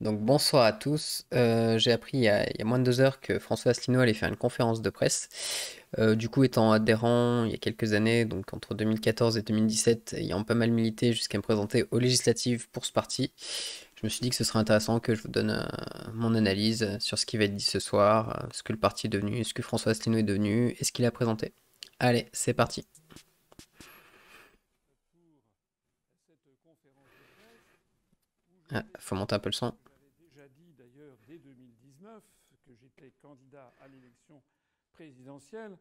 Donc bonsoir à tous. J'ai appris il y a moins de 2 heures que François Asselineau allait faire une conférence de presse. Du coup, étant adhérent il y a quelques années, donc entre 2014 et 2017, ayant pas mal milité jusqu'à me présenter aux législatives pour ce parti, je me suis dit que ce serait intéressant que je vous donne mon analyse sur ce qui va être dit ce soir, ce que le parti est devenu, ce que François Asselineau est devenu et ce qu'il a présenté. Allez, c'est parti. Cette conférence de presse où je Ah, vais faut monter un peu le son. vous avez déjà dit d'ailleurs dès 2019 que j'étais candidat à l'élection présidentielle.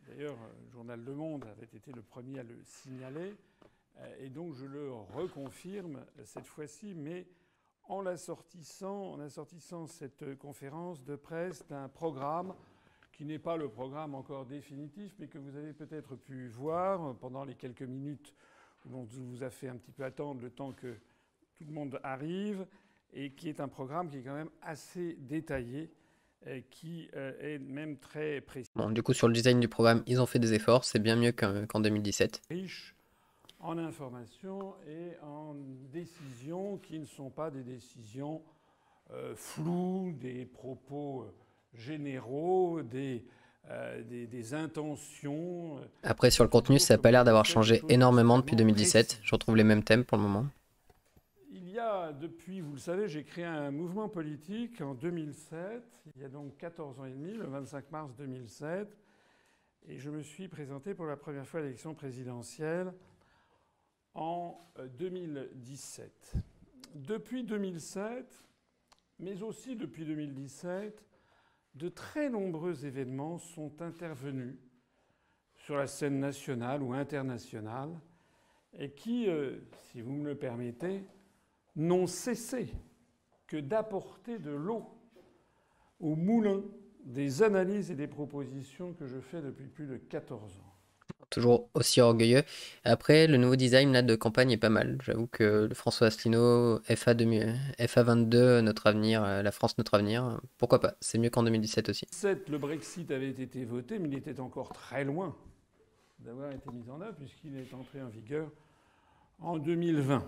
D'ailleurs, le journal Le Monde avait été le premier à le signaler. Et donc je le reconfirme cette fois-ci, mais en assortissant cette conférence de presse d'un programme qui n'est pas le programme encore définitif, mais que vous avez peut-être pu voir pendant les quelques minutes où l'on vous a fait un petit peu attendre le temps que tout le monde arrive, et qui est un programme qui est quand même assez détaillé, qui est même très précis, Bon, du coup, sur le design du programme, ils ont fait des efforts, c'est bien mieux qu'en 2017. riche en informations et en décisions qui ne sont pas des décisions floues, des propos généraux, des intentions Après, sur le contenu, toujours, ça n'a comme pas je l'air le d'avoir sais, des changé choses énormément depuis extrêmement 2017. Je précises. retrouve les mêmes thèmes pour le moment. Il y a, depuis, vous le savez, j'ai créé un mouvement politique en 2007, il y a donc 14 ans et demi, le 25 mars 2007, et je me suis présenté pour la première fois à l'élection présidentielle en 2017. Depuis 2007, mais aussi depuis 2017, de très nombreux événements sont intervenus sur la scène nationale ou internationale et qui, si vous me le permettez, n'ont cessé que d'apporter de l'eau au moulin des analyses et des propositions que je fais depuis plus de 14 ans. Toujours aussi orgueilleux. Après, le nouveau design là, de campagne est pas mal. J'avoue que le François Asselineau, FA, 2000 FA22, notre avenir, la France, notre avenir, pourquoi pas? C'est mieux qu'en 2017 aussi. Le Brexit avait été voté, mais il était encore très loin d'avoir été mis en œuvre puisqu'il est entré en vigueur en 2020.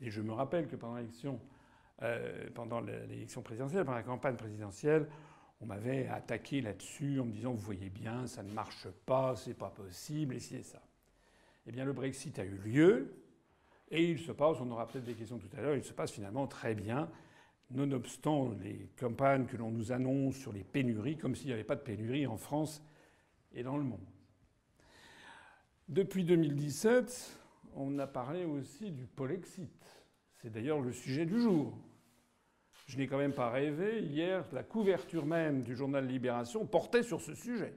Et je me rappelle que pendant l'élection présidentielle, pendant la campagne présidentielle, on m'avait attaqué là-dessus en me disant: vous voyez bien, ça ne marche pas, c'est pas possible, et ci et ça. Eh bien, le Brexit a eu lieu, et il se passe, on aura peut-être des questions tout à l'heure, il se passe finalement très bien, nonobstant les campagnes que l'on nous annonce sur les pénuries, comme s'il n'y avait pas de pénurie en France et dans le monde. Depuis 2017, on a parlé aussi du Polexit. C'est d'ailleurs le sujet du jour. Je n'ai quand même pas rêvé. Hier, la couverture même du journal Libération portait sur ce sujet.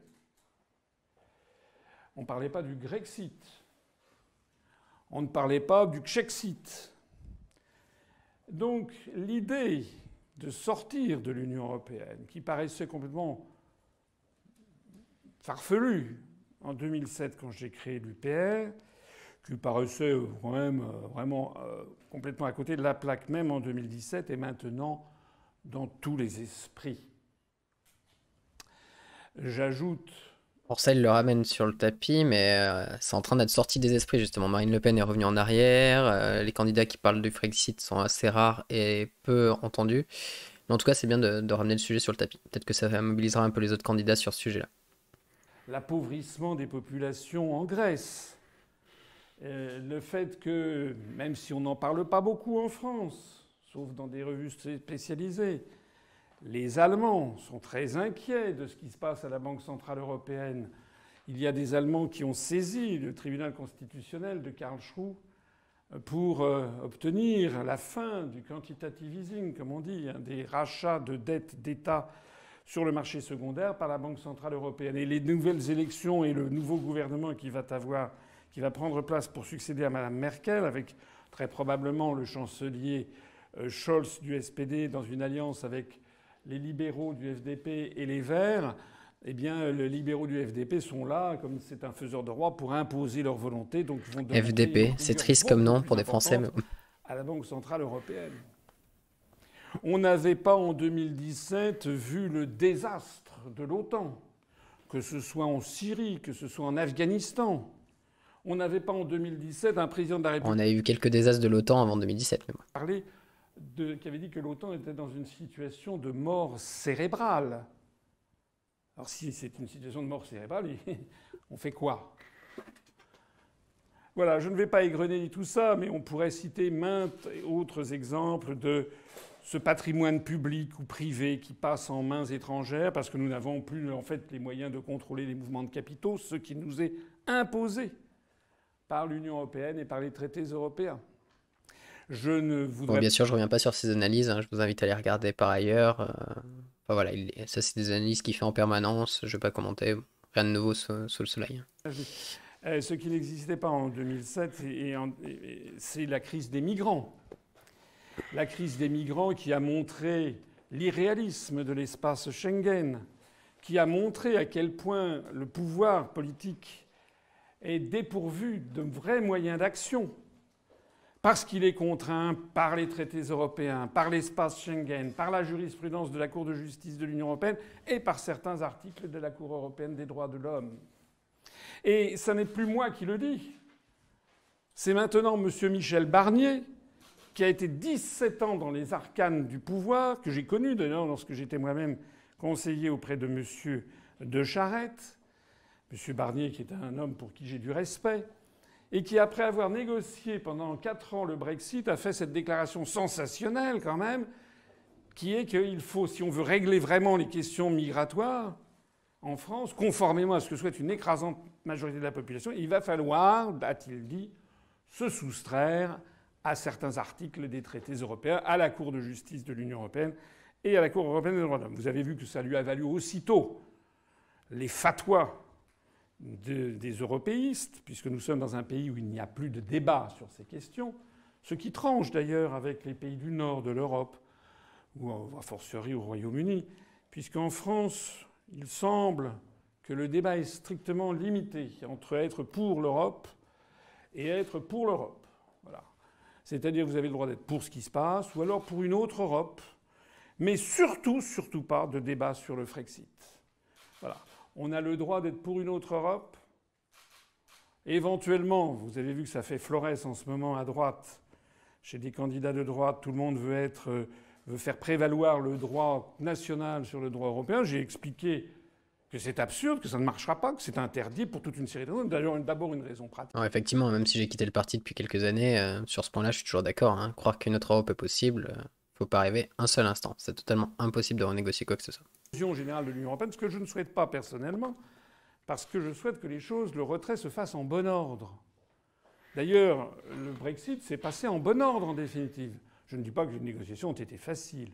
On ne parlait pas du Grexit. On ne parlait pas du Czechsit. Donc l'idée de sortir de l'Union européenne, qui paraissait complètement farfelue en 2007 quand j'ai créé l'UPR, qui paraissait quand même vraiment complètement à côté de la plaque même en 2017, et maintenant dans tous les esprits. J'ajoute... Pour ça, il le ramène sur le tapis, mais c'est en train d'être sorti des esprits justement. Marine Le Pen est revenue en arrière, les candidats qui parlent du Frexit sont assez rares et peu entendus. Mais en tout cas, c'est bien de ramener le sujet sur le tapis. Peut-être que ça mobilisera un peu les autres candidats sur ce sujet-là. L'appauvrissement des populations en Grèce. Le fait que, même si on n'en parle pas beaucoup en France, sauf dans des revues spécialisées, les Allemands sont très inquiets de ce qui se passe à la Banque centrale européenne. Il y a des Allemands qui ont saisi le tribunal constitutionnel de Karlsruhe pour obtenir la fin du quantitative easing, comme on dit, des rachats de dettes d'État sur le marché secondaire par la Banque centrale européenne. Et les nouvelles élections et le nouveau gouvernement qui va prendre place pour succéder à Mme Merkel, avec très probablement le chancelier Scholz du SPD dans une alliance avec les libéraux du FDP et les Verts, eh bien, les libéraux du FDP sont là, comme c'est un faiseur de roi, pour imposer leur volonté. Donc, ils vont demander une FDP, c'est rigueur triste comme beaucoup nom plus pour des Français, mais importante à la Banque centrale européenne. On n'avait pas en 2017 vu le désastre de l'OTAN, que ce soit en Syrie, que ce soit en Afghanistan. On n'avait pas en 2017 un président de la on République a eu quelques désastres de l'OTAN avant 2017. Mais bon. parler qui avait dit que l'OTAN était dans une situation de mort cérébrale. Alors si c'est une situation de mort cérébrale, on fait quoi? Voilà, je ne vais pas égrener tout ça, mais on pourrait citer maintes autres exemples de ce patrimoine public ou privé qui passe en mains étrangères parce que nous n'avons plus en fait les moyens de contrôler les mouvements de capitaux, ce qui nous est imposé par l'Union européenne et par les traités européens. Je ne Bon, voudrais bien sûr, je reviens pas sur ces analyses, hein, je vous invite à les regarder par ailleurs. Enfin, voilà, ça c'est des analyses qu'il fait en permanence, je vais pas commenter, rien de nouveau sous le soleil. ce qui n'existait pas en 2007, c'est la crise des migrants. La crise des migrants qui a montré l'irréalisme de l'espace Schengen, qui a montré à quel point le pouvoir politique est dépourvu de vrais moyens d'action, parce qu'il est contraint par les traités européens, par l'espace Schengen, par la jurisprudence de la Cour de justice de l'Union européenne et par certains articles de la Cour européenne des droits de l'homme. Et ce n'est plus moi qui le dis. C'est maintenant M. Michel Barnier, qui a été 17 ans dans les arcanes du pouvoir, que j'ai connu d'ailleurs lorsque j'étais moi-même conseiller auprès de M. de Charette. M. Barnier, qui est un homme pour qui j'ai du respect, et qui, après avoir négocié pendant 4 ans le Brexit, a fait cette déclaration sensationnelle quand même, qui est qu'il faut, si on veut régler vraiment les questions migratoires en France, conformément à ce que souhaite une écrasante majorité de la population, il va falloir, a-t-il dit, se soustraire à certains articles des traités européens, à la Cour de justice de l'Union européenne et à la Cour européenne des droits de l'homme. Vous avez vu que ça lui a valu aussitôt les fatwas des européistes, puisque nous sommes dans un pays où il n'y a plus de débat sur ces questions, ce qui tranche d'ailleurs avec les pays du nord de l'Europe, ou a fortiori au Royaume-Uni, puisqu'en France, il semble que le débat est strictement limité entre être pour l'Europe et être pour l'Europe. Voilà. C'est-à-dire que vous avez le droit d'être pour ce qui se passe, ou alors pour une autre Europe, mais surtout, surtout pas de débat sur le Frexit. Voilà. On a le droit d'être pour une autre Europe. Éventuellement, vous avez vu que ça fait florès en ce moment à droite. Chez des candidats de droite, tout le monde veut faire prévaloir le droit national sur le droit européen. J'ai expliqué que c'est absurde, que ça ne marchera pas, que c'est interdit pour toute une série de raisons. D'ailleurs, d'abord une raison pratique. Non, effectivement, même si j'ai quitté le parti depuis quelques années, sur ce point-là, je suis toujours d'accord, hein. Croire qu'une autre Europe est possible, faut pas rêver un seul instant. C'est totalement impossible de renégocier quoi que ce soit. Générale de l'Union européenne, ce que je ne souhaite pas personnellement, parce que je souhaite que les choses, le retrait se fasse en bon ordre. D'ailleurs, le Brexit s'est passé en bon ordre en définitive. Je ne dis pas que les négociations ont été faciles.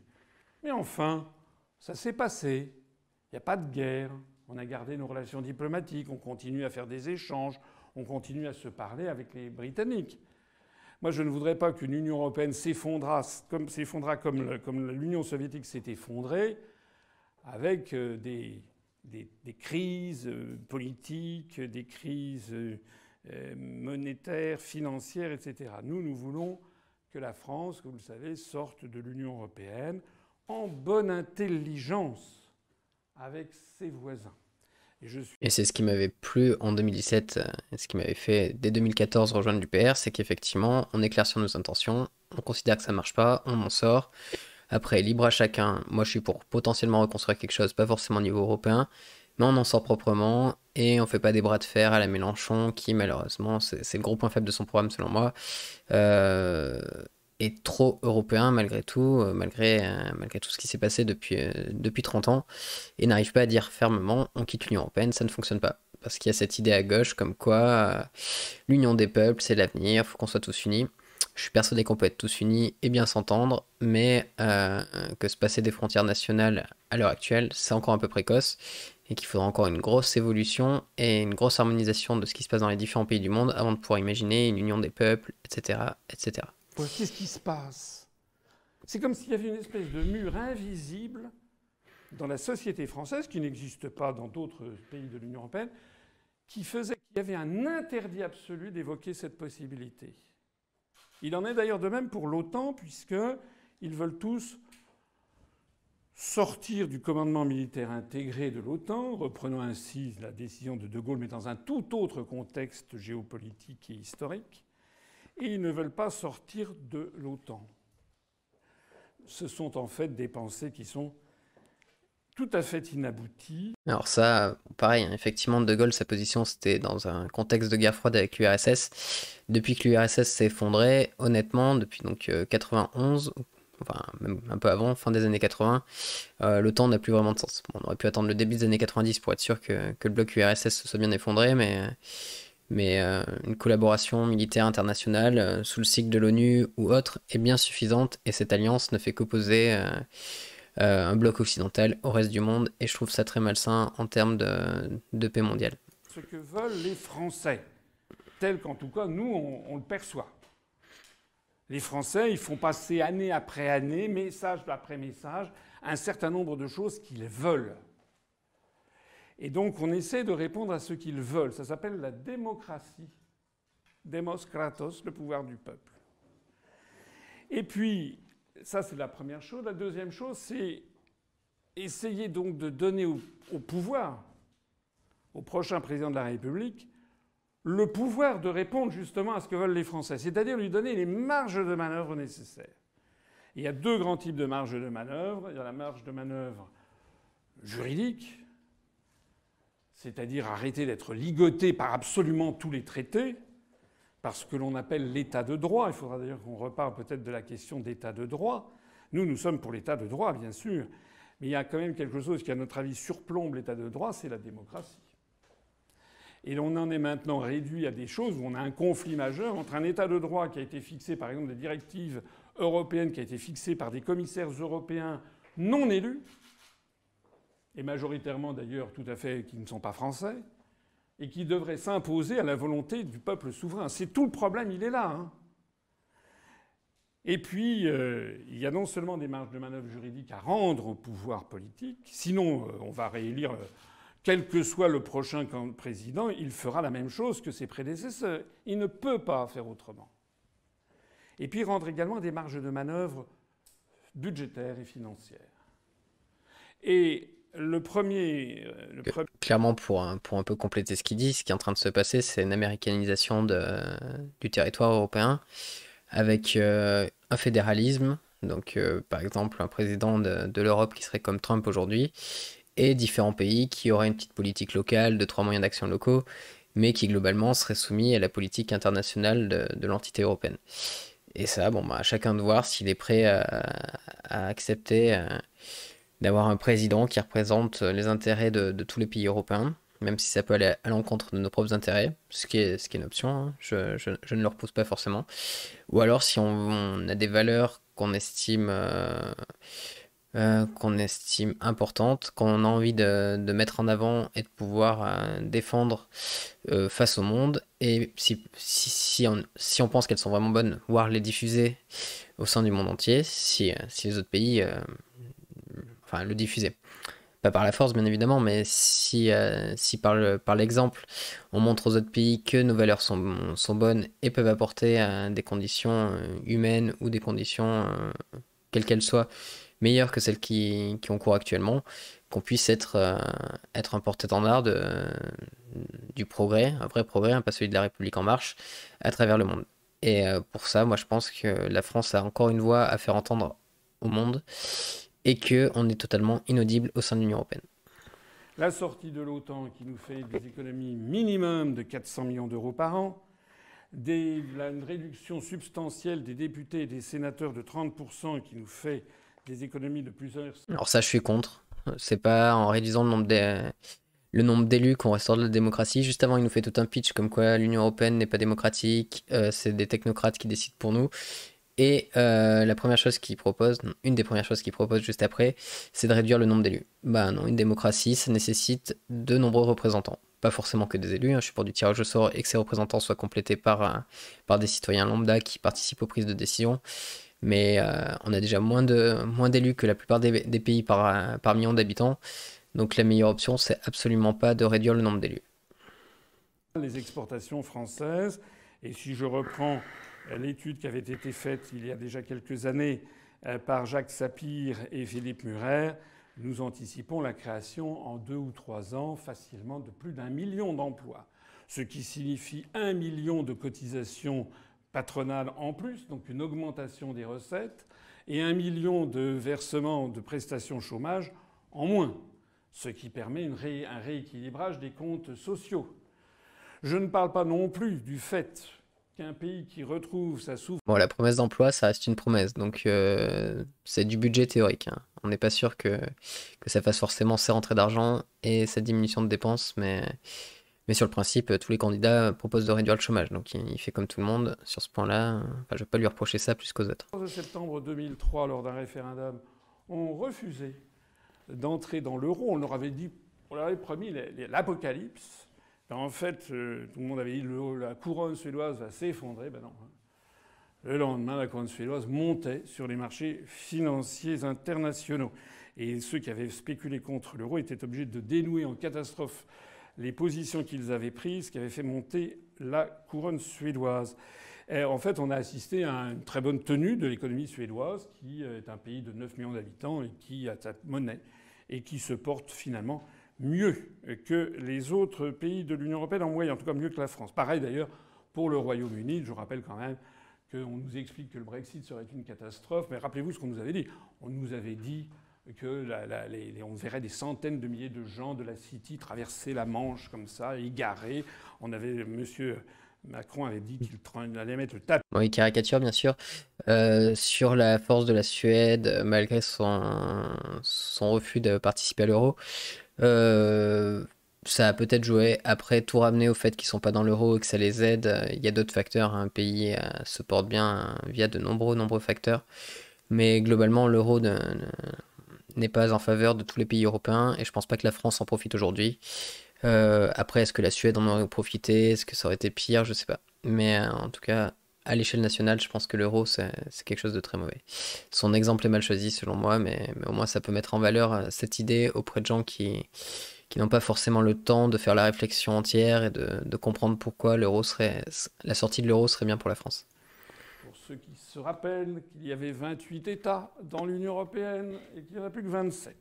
Mais enfin, ça s'est passé. Il n'y a pas de guerre. On a gardé nos relations diplomatiques. On continue à faire des échanges. On continue à se parler avec les Britanniques. Moi, je ne voudrais pas qu'une Union européenne s'effondra comme l'Union soviétique s'est effondrée, avec des crises politiques, des crises monétaires, financières, etc. Nous voulons que la France, comme vous le savez, sorte de l'Union européenne en bonne intelligence avec ses voisins. Et c'est ce qui m'avait plu en 2017, et ce qui m'avait fait dès 2014 rejoindre l'UPR, c'est qu'effectivement, on est clair sur nos intentions, on considère que ça marche pas, on en sort. Après, libre à chacun. Moi, je suis pour potentiellement reconstruire quelque chose, pas forcément au niveau européen, mais on en sort proprement et on fait pas des bras de fer à la Mélenchon, qui malheureusement, c'est le gros point faible de son programme selon moi, est trop européen malgré tout, malgré tout ce qui s'est passé depuis 30 ans, et n'arrive pas à dire fermement on quitte l'Union européenne, ça ne fonctionne pas. Parce qu'il y a cette idée à gauche comme quoi l'union des peuples, c'est l'avenir, faut qu'on soit tous unis. Je suis persuadé qu'on peut être tous unis et bien s'entendre, mais que se passer des frontières nationales à l'heure actuelle, c'est encore un peu précoce, et qu'il faudra encore une grosse évolution et une grosse harmonisation de ce qui se passe dans les différents pays du monde avant de pouvoir imaginer une union des peuples, etc., etc. Qu'est-ce qui se passe? C'est comme s'il y avait une espèce de mur invisible dans la société française, qui n'existe pas dans d'autres pays de l'Union européenne, qui faisait qu'il y avait un interdit absolu d'évoquer cette possibilité. Il en est d'ailleurs de même pour l'OTAN, puisqu'ils veulent tous sortir du commandement militaire intégré de l'OTAN, reprenant ainsi la décision de De Gaulle, mais dans un tout autre contexte géopolitique et historique, et ils ne veulent pas sortir de l'OTAN. ce sont en fait des pensées qui sont tout à fait inabouties. Alors ça, pareil, hein, effectivement, De Gaulle, sa position, c'était dans un contexte de guerre froide avec l'URSS. Depuis que l'URSS s'est effondré, honnêtement, depuis donc 91, enfin même un peu avant, fin des années 80, l'OTAN n'a plus vraiment de sens. Bon, on aurait pu attendre le début des années 90 pour être sûr que le bloc URSS se soit bien effondré, mais une collaboration militaire internationale sous le sigle de l'ONU ou autre est bien suffisante, et cette alliance ne fait qu'opposer un bloc occidental au reste du monde, et je trouve ça très malsain en termes de paix mondiale. Ce que veulent les Français, tel qu'en tout cas nous on le perçoit. Les Français, ils font passer année après année, message après message, un certain nombre de choses qu'ils veulent. Et donc on essaie de répondre à ce qu'ils veulent. Ça s'appelle la démocratie. Demos kratos, le pouvoir du peuple. Et puis, ça c'est la première chose. La deuxième chose, c'est essayer donc de donner au pouvoir, au prochain président de la République, le pouvoir de répondre justement à ce que veulent les Français. C'est-à-dire lui donner les marges de manœuvre nécessaires. Il y a deux grands types de marges de manœuvre. Il y a la marge de manœuvre juridique, c'est-à-dire arrêter d'être ligoté par absolument tous les traités, par ce que l'on appelle l'état de droit. Il faudra d'ailleurs qu'on reparle peut-être de la question d'état de droit. Nous sommes pour l'état de droit, bien sûr, mais il y a quand même quelque chose qui, à notre avis, surplombe l'état de droit, c'est la démocratie. Et on en est maintenant réduit à des choses où on a un conflit majeur entre un état de droit qui a été fixé, par exemple, des directives européennes, qui a été fixé par des commissaires européens non élus, et majoritairement d'ailleurs tout à fait qui ne sont pas français, et qui devraient s'imposer à la volonté du peuple souverain. C'est tout le problème, il est là. Hein. Et puis, il y a non seulement des marges de manœuvre juridiques à rendre au pouvoir politique, sinon on va réélire, quel que soit le prochain président, il fera la même chose que ses prédécesseurs. Il ne peut pas faire autrement. Et puis rendre également des marges de manœuvre budgétaires et financières. Et clairement, pour un peu compléter ce qu'il dit, ce qui est en train de se passer, c'est une américanisation du territoire européen avec un fédéralisme. Donc, par exemple, un président de l'Europe qui serait comme Trump aujourd'hui, et différents pays qui auraient une petite politique locale, de trois moyens d'action locaux, mais qui globalement seraient soumis à la politique internationale de l'entité européenne. Et ça, bon, bah, à chacun de voir s'il est prêt à accepter d'avoir un président qui représente les intérêts de tous les pays européens, même si ça peut aller à l'encontre de nos propres intérêts, ce qui est une option, hein. Je ne le repousse pas forcément. Ou alors si on a des valeurs qu'on estime importantes, qu'on a envie de mettre en avant et de pouvoir défendre face au monde, et si on pense qu'elles sont vraiment bonnes, voire les diffuser au sein du monde entier, si les autres pays enfin le diffuser. Pas par la force, bien évidemment, mais si par l'exemple, on montre aux autres pays que nos valeurs sont bonnes et peuvent apporter des conditions humaines ou des conditions, quelles qu'elles soient, meilleures que celles qui ont cours actuellement, qu'on puisse être un porte-étendard du progrès, un vrai progrès, hein, pas celui de la République en marche, à travers le monde. Et pour ça, moi je pense que la France a encore une voix à faire entendre au monde, et qu'on est totalement inaudible au sein de l'Union européenne. La sortie de l'OTAN qui nous fait des économies minimum de 400 millions d'euros par an, une réduction substantielle des députés et des sénateurs de 30% qui nous fait des économies de plusieurs... Alors ça, je suis contre. C'est pas en réduisant le nombre d'élus qu'on restaure de la démocratie. Juste avant, il nous fait tout un pitch comme quoi l'Union européenne n'est pas démocratique, c'est des technocrates qui décident pour nous. Et une des premières choses qu'il propose juste après, c'est de réduire le nombre d'élus. Bah non, une démocratie, ça nécessite de nombreux représentants. Pas forcément que des élus, hein, je suis pour du tirage au sort et que ces représentants soient complétés par des citoyens lambda qui participent aux prises de décision. Mais on a déjà moins d'élus que la plupart des pays par million d'habitants. Donc la meilleure option, c'est absolument pas de réduire le nombre d'élus. Les exportations françaises, et si je reprends l'étude qui avait été faite il y a déjà quelques années par Jacques Sapir et Philippe Murer, nous anticipons la création en 2 ou 3 ans facilement de plus d'1 million d'emplois, ce qui signifie 1 million de cotisations patronales en plus, donc une augmentation des recettes, et 1 million de versements de prestations chômage en moins, ce qui permet un rééquilibrage des comptes sociaux. Je ne parle pas non plus du fait qu'un pays qui retrouve sa souveraineté. Bon, la promesse d'emploi, ça reste une promesse, donc c'est du budget théorique, hein. On n'est pas sûr que ça fasse forcément ces rentrées d'argent et cette diminution de dépenses, mais sur le principe, tous les candidats proposent de réduire le chômage, donc il fait comme tout le monde sur ce point-là. Enfin, je ne vais pas lui reprocher ça plus qu'aux autres. Le 14 septembre 2003, lors d'un référendum, ont refusé d'entrer dans l'euro. On leur avait dit, on leur avait promis l'apocalypse. En fait, tout le monde avait dit la couronne suédoise va s'effondrer. Ben non. Le lendemain, la couronne suédoise montait sur les marchés financiers internationaux. Et ceux qui avaient spéculé contre l'euro étaient obligés de dénouer en catastrophe les positions qu'ils avaient prises, qui avaient fait monter la couronne suédoise. Et en fait, on a assisté à une très bonne tenue de l'économie suédoise, qui est un pays de 9 millions d'habitants et qui a sa monnaie et qui se porte finalement mieux que les autres pays de l'Union européenne en moyenne, en tout cas mieux que la France. Pareil d'ailleurs pour le Royaume-Uni. Je rappelle quand même qu'on nous explique que le Brexit serait une catastrophe, mais rappelez-vous ce qu'on nous avait dit. On nous avait dit qu'on verrait des centaines de milliers de gens de la City traverser la Manche comme ça, égarés. Monsieur Macron avait dit qu'il allait mettre le tapis. Bon, il caricature bien sûr sur la force de la Suède, malgré son refus de participer à l'euro. Ça a peut-être joué. Après, tout ramener au fait qu'ils sont pas dans l'euro et que ça les aide, il y a d'autres facteurs. Un pays se porte bien via de nombreux facteurs. Mais globalement, l'euro n'est pas en faveur de tous les pays européens et je pense pas que la France en profite aujourd'hui. Après, est-ce que la Suède en aurait profité? Est-ce que ça aurait été pire? Je sais pas. Mais en tout cas, à l'échelle nationale, je pense que l'euro, c'est quelque chose de très mauvais. Son exemple est mal choisi selon moi, mais au moins ça peut mettre en valeur cette idée auprès de gens qui n'ont pas forcément le temps de faire la réflexion entière et de comprendre pourquoi la sortie de l'euro serait bien pour la France. Pour ceux qui se rappellent qu'il y avait 28 États dans l'Union européenne et qu'il n'y en a plus que 27.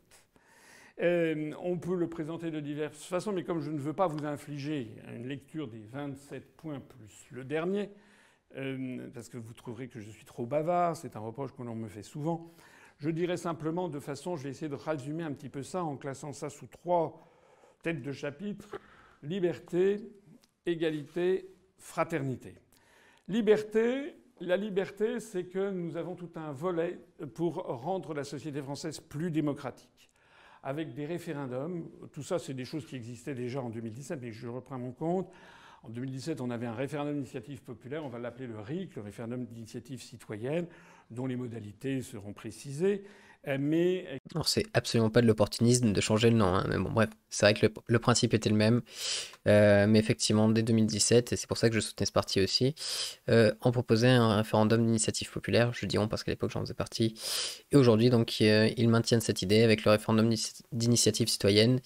On peut le présenter de diverses façons, mais comme je ne veux pas vous infliger une lecture des 27 points plus le dernier, parce que vous trouverez que je suis trop bavard, c'est un reproche que l'on me fait souvent, je dirais simplement de façon, je vais essayer de résumer un petit peu ça en classant ça sous 3 têtes de chapitre: liberté, égalité, fraternité. Liberté. La liberté, c'est que nous avons tout un volet pour rendre la société française plus démocratique. Avec des référendums, tout ça c'est des choses qui existaient déjà en 2017, mais je reprends mon compte. En 2017, on avait un référendum d'initiative populaire, on va l'appeler le RIC, le référendum d'initiative citoyenne, dont les modalités seront précisées. Alors, c'est absolument pas de l'opportunisme de changer le nom, hein, mais bon, bref, c'est vrai que le principe était le même. Mais effectivement, dès 2017, et c'est pour ça que je soutenais ce parti aussi, on proposait un référendum d'initiative populaire. Je dis on parce qu'à l'époque j'en faisais partie. Et aujourd'hui, donc, ils maintiennent cette idée avec le référendum d'initiative citoyenne,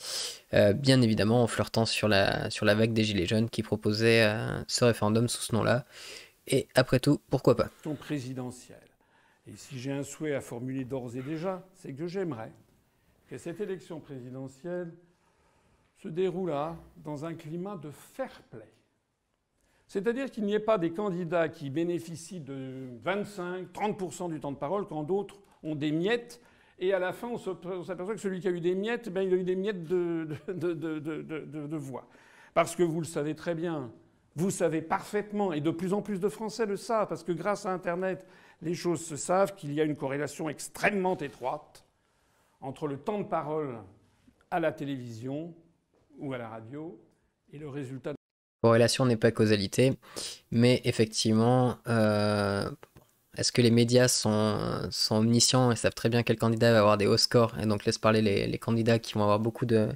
bien évidemment en flirtant sur la vague des Gilets jaunes qui proposait ce référendum sous ce nom-là. Et après tout, pourquoi pas? Présidentielle. Et si j'ai un souhait à formuler d'ores et déjà, c'est que j'aimerais que cette élection présidentielle se déroule dans un climat de fair play. C'est-à-dire qu'il n'y ait pas des candidats qui bénéficient de 25-30% du temps de parole quand d'autres ont des miettes. Et à la fin, on s'aperçoit que celui qui a eu des miettes, il a eu des miettes de voix. Parce que vous le savez très bien, vous savez parfaitement, et de plus en plus de Français le savent, parce que grâce à Internet, les choses se savent, qu'il y a une corrélation extrêmement étroite entre le temps de parole à la télévision ou à la radio et le résultat. Corrélation n'est pas causalité, mais effectivement, est-ce que les médias sont omniscients et savent très bien quel candidat va avoir des hauts scores et donc laissent parler les candidats qui vont avoir beaucoup de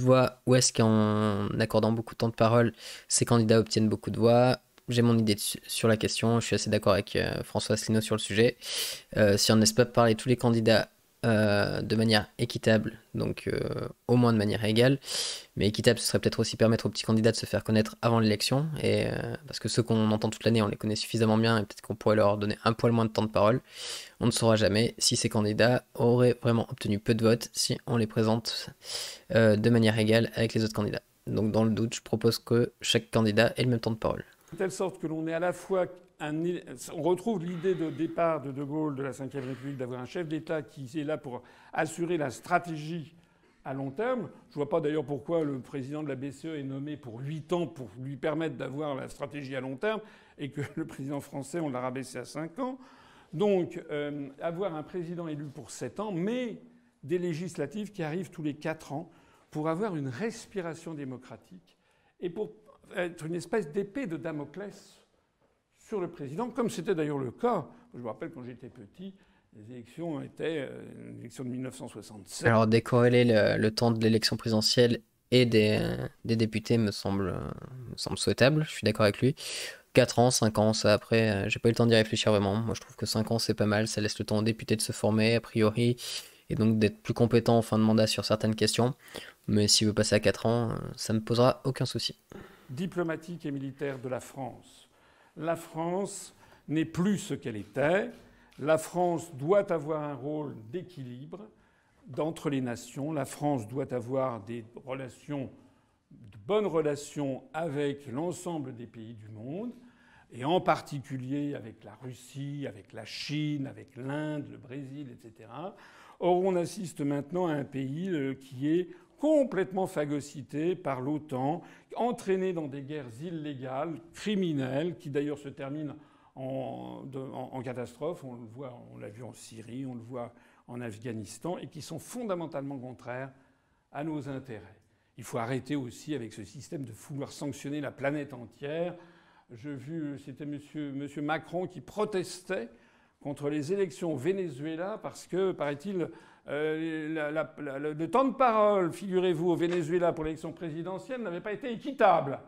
voix, ou est-ce qu'en accordant beaucoup de temps de parole, ces candidats obtiennent beaucoup de voix? J'ai mon idée sur la question, je suis assez d'accord avec François Asselineau sur le sujet. Si on ne laisse pas parler tous les candidats de manière équitable, donc au moins de manière égale, mais équitable, ce serait peut-être aussi permettre aux petits candidats de se faire connaître avant l'élection, et parce que ceux qu'on entend toute l'année, on les connaît suffisamment bien, et peut-être qu'on pourrait leur donner un poil moins de temps de parole. On ne saura jamais si ces candidats auraient vraiment obtenu peu de votes si on les présente de manière égale avec les autres candidats. Donc dans le doute, je propose que chaque candidat ait le même temps de parole. De telle sorte que l'on ait à la fois on retrouve l'idée de départ de Gaulle de la Ve République d'avoir un chef d'État qui est là pour assurer la stratégie à long terme. Je ne vois pas d'ailleurs pourquoi le président de la BCE est nommé pour 8 ans pour lui permettre d'avoir la stratégie à long terme et que le président français, on l'a rabaissé à 5 ans. Donc avoir un président élu pour 7 ans, mais des législatives qui arrivent tous les 4 ans pour avoir une respiration démocratique et pour être une espèce d'épée de Damoclès sur le président, comme c'était d'ailleurs le cas. Je me rappelle quand j'étais petit, les élections étaient l'élection de 1967. Alors décorréler le temps de l'élection présidentielle et des députés me semble souhaitable, je suis d'accord avec lui. 4 ans, 5 ans, ça après, j'ai pas eu le temps d'y réfléchir vraiment. Moi je trouve que 5 ans c'est pas mal, ça laisse le temps aux députés de se former a priori, et donc d'être plus compétent en fin de mandat sur certaines questions. Mais s'il veut passer à 4 ans, ça me posera aucun souci. Diplomatique et militaire de la France. La France n'est plus ce qu'elle était. La France doit avoir un rôle d'équilibre entre les nations. La France doit avoir des relations, de bonnes relations avec l'ensemble des pays du monde, et en particulier avec la Russie, avec la Chine, avec l'Inde, le Brésil, etc. Or, on assiste maintenant à un pays qui est complètement phagocyté par l'OTAN, entraîné dans des guerres illégales, criminelles, qui d'ailleurs se terminent en catastrophe. On le voit, on l'a vu en Syrie, on le voit en Afghanistan, et qui sont fondamentalement contraires à nos intérêts. Il faut arrêter aussi avec ce système de vouloir sanctionner la planète entière. J'ai vu, c'était monsieur Macron qui protestait contre les élections au Venezuela parce que, paraît-il, le temps de parole, figurez-vous, au Venezuela pour l'élection présidentielle n'avait pas été équitable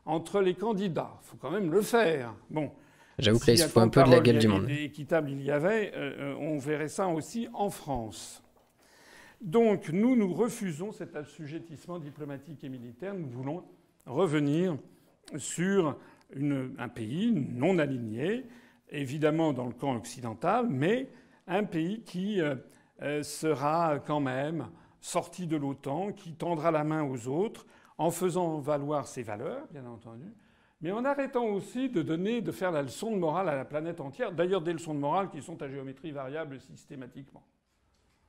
entre les candidats. Il faut quand même le faire. Bon. J'avoue que là, il se fout un peu de la gueule du monde. Équitable il y avait, on verrait ça aussi en France. Donc nous refusons cet assujettissement diplomatique et militaire. Nous voulons revenir sur un pays non aligné, évidemment dans le camp occidental, mais un pays qui sera quand même sorti de l'OTAN, qui tendra la main aux autres en faisant valoir ses valeurs, bien entendu, mais en arrêtant aussi de faire la leçon de morale à la planète entière. D'ailleurs, des leçons de morale qui sont à géométrie variable systématiquement.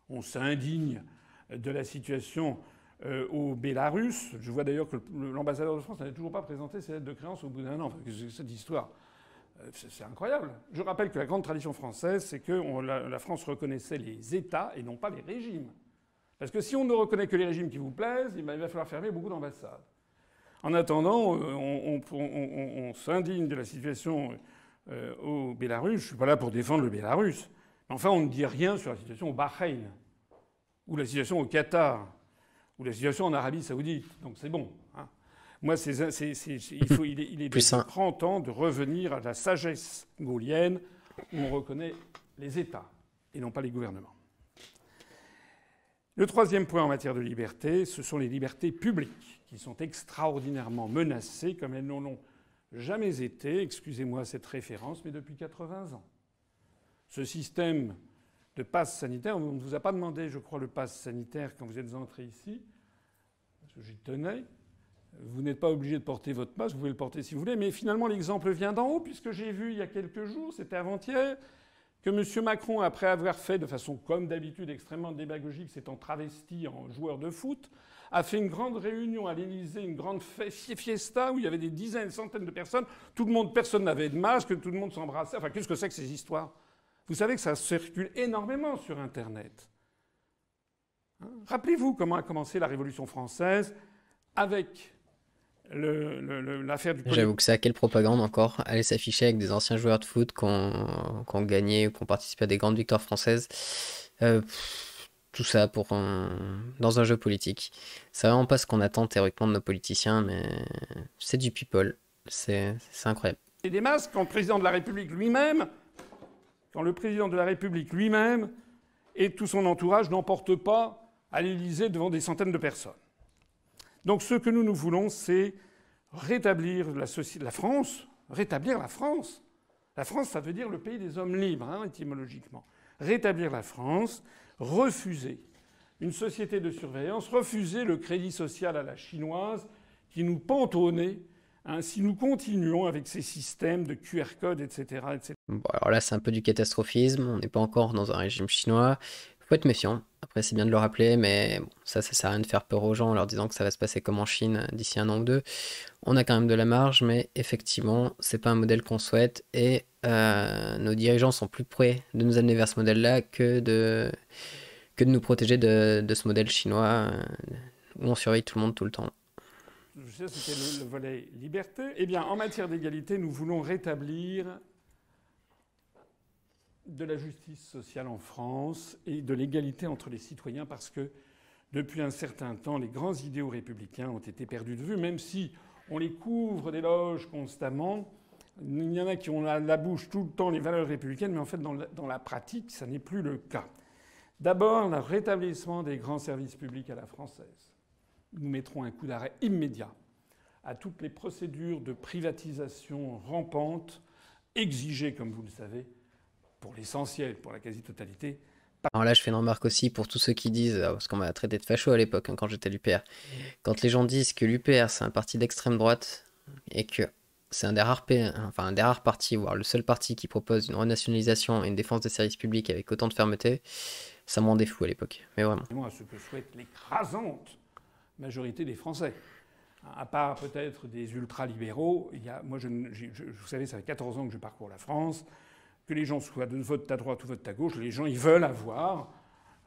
On s'indigne de la situation au Bélarus. Je vois d'ailleurs que l'ambassadeur de France n'avait toujours pas présenté ses lettres de créance au bout d'un an. Enfin, cette histoire, c'est incroyable. Je rappelle que la grande tradition française, c'est que la France reconnaissait les États et non pas les régimes. Parce que si on ne reconnaît que les régimes qui vous plaisent, il va falloir fermer beaucoup d'ambassades. En attendant, on s'indigne de la situation au Bélarus. Je ne suis pas là pour défendre le Bélarus. Mais enfin, on ne dit rien sur la situation au Bahreïn, ou la situation au Qatar, ou la situation en Arabie Saoudite. Donc c'est bon. Hein. Moi, il est de grand temps de revenir à la sagesse gaulienne où on reconnaît les États et non pas les gouvernements. Le troisième point en matière de liberté, ce sont les libertés publiques qui sont extraordinairement menacées comme elles n'en ont jamais été, excusez-moi cette référence, mais depuis 80 ans. Ce système de passe sanitaire, on ne vous a pas demandé, je crois, le passe sanitaire quand vous êtes entré ici, parce que j'y tenais. Vous n'êtes pas obligé de porter votre passe, vous pouvez le porter si vous voulez, mais finalement l'exemple vient d'en haut, puisque j'ai vu il y a quelques jours, c'était avant-hier, que M. Macron, après avoir fait de façon comme d'habitude extrêmement démagogique, s'étant travesti en joueur de foot, a fait une grande réunion à l'Élysée, une grande fiesta où il y avait des dizaines, des centaines de personnes. Personne n'avait de masque, tout le monde s'embrassait. Enfin, qu'est-ce que c'est que ces histoires ? Vous savez que ça circule énormément sur Internet. Hein ? Rappelez-vous comment a commencé la Révolution française avec l'affaire du... J'avoue que ça, quelle propagande encore. Aller s'afficher avec des anciens joueurs de foot qui ont gagné ou qui ont participé à des grandes victoires françaises. Tout ça dans un jeu politique. C'est vraiment pas ce qu'on attend théoriquement de nos politiciens, mais c'est du people. C'est incroyable. Et des masques quand le président de la République lui-même, et tout son entourage n'en portent pas à l'Élysée devant des centaines de personnes. Donc ce que nous voulons, c'est rétablir la France. Rétablir la France. La France, ça veut dire le pays des hommes libres, hein, étymologiquement. Rétablir la France, refuser une société de surveillance, refuser le crédit social à la chinoise qui nous pend au nez Hein, si nous continuons avec ces systèmes de QR code, etc., etc. Bon, alors là, c'est un peu du catastrophisme. On n'est pas encore dans un régime chinois. Faut être méfiant. Après, c'est bien de le rappeler, mais bon, ça sert à rien de faire peur aux gens en leur disant que ça va se passer comme en Chine d'ici 1 an ou 2. On a quand même de la marge, mais effectivement, c'est pas un modèle qu'on souhaite et nos dirigeants sont plus près de nous amener vers ce modèle-là que de nous protéger de ce modèle chinois où on surveille tout le monde tout le temps. Ça, c'était le volet liberté. Eh bien, en matière d'égalité, nous voulons rétablir de la justice sociale en France et de l'égalité entre les citoyens parce que depuis un certain temps, les grands idéaux républicains ont été perdus de vue, même si on les couvre d'éloges constamment. Il y en a qui ont la bouche tout le temps les valeurs républicaines, mais en fait, dans la pratique, ça n'est plus le cas. D'abord, le rétablissement des grands services publics à la française. Nous mettrons un coup d'arrêt immédiat à toutes les procédures de privatisation rampantes, exigées, comme vous le savez, pour l'essentiel, pour la quasi-totalité. Alors là, je fais une remarque aussi pour tous ceux qui disent, parce qu'on m'a traité de facho à l'époque, quand j'étais à l'UPR, quand les gens disent que l'UPR c'est un parti d'extrême droite et que c'est un des rares partis, voire le seul parti qui propose une renationalisation et une défense des services publics avec autant de fermeté, ça me rendait fou à l'époque. Mais vraiment. À ce que souhaite l'écrasante majorité des Français. À part peut-être des ultralibéraux, vous savez, ça fait 14 ans que je parcours la France, que les gens soient de vote à droite ou vote à gauche, les gens, ils veulent avoir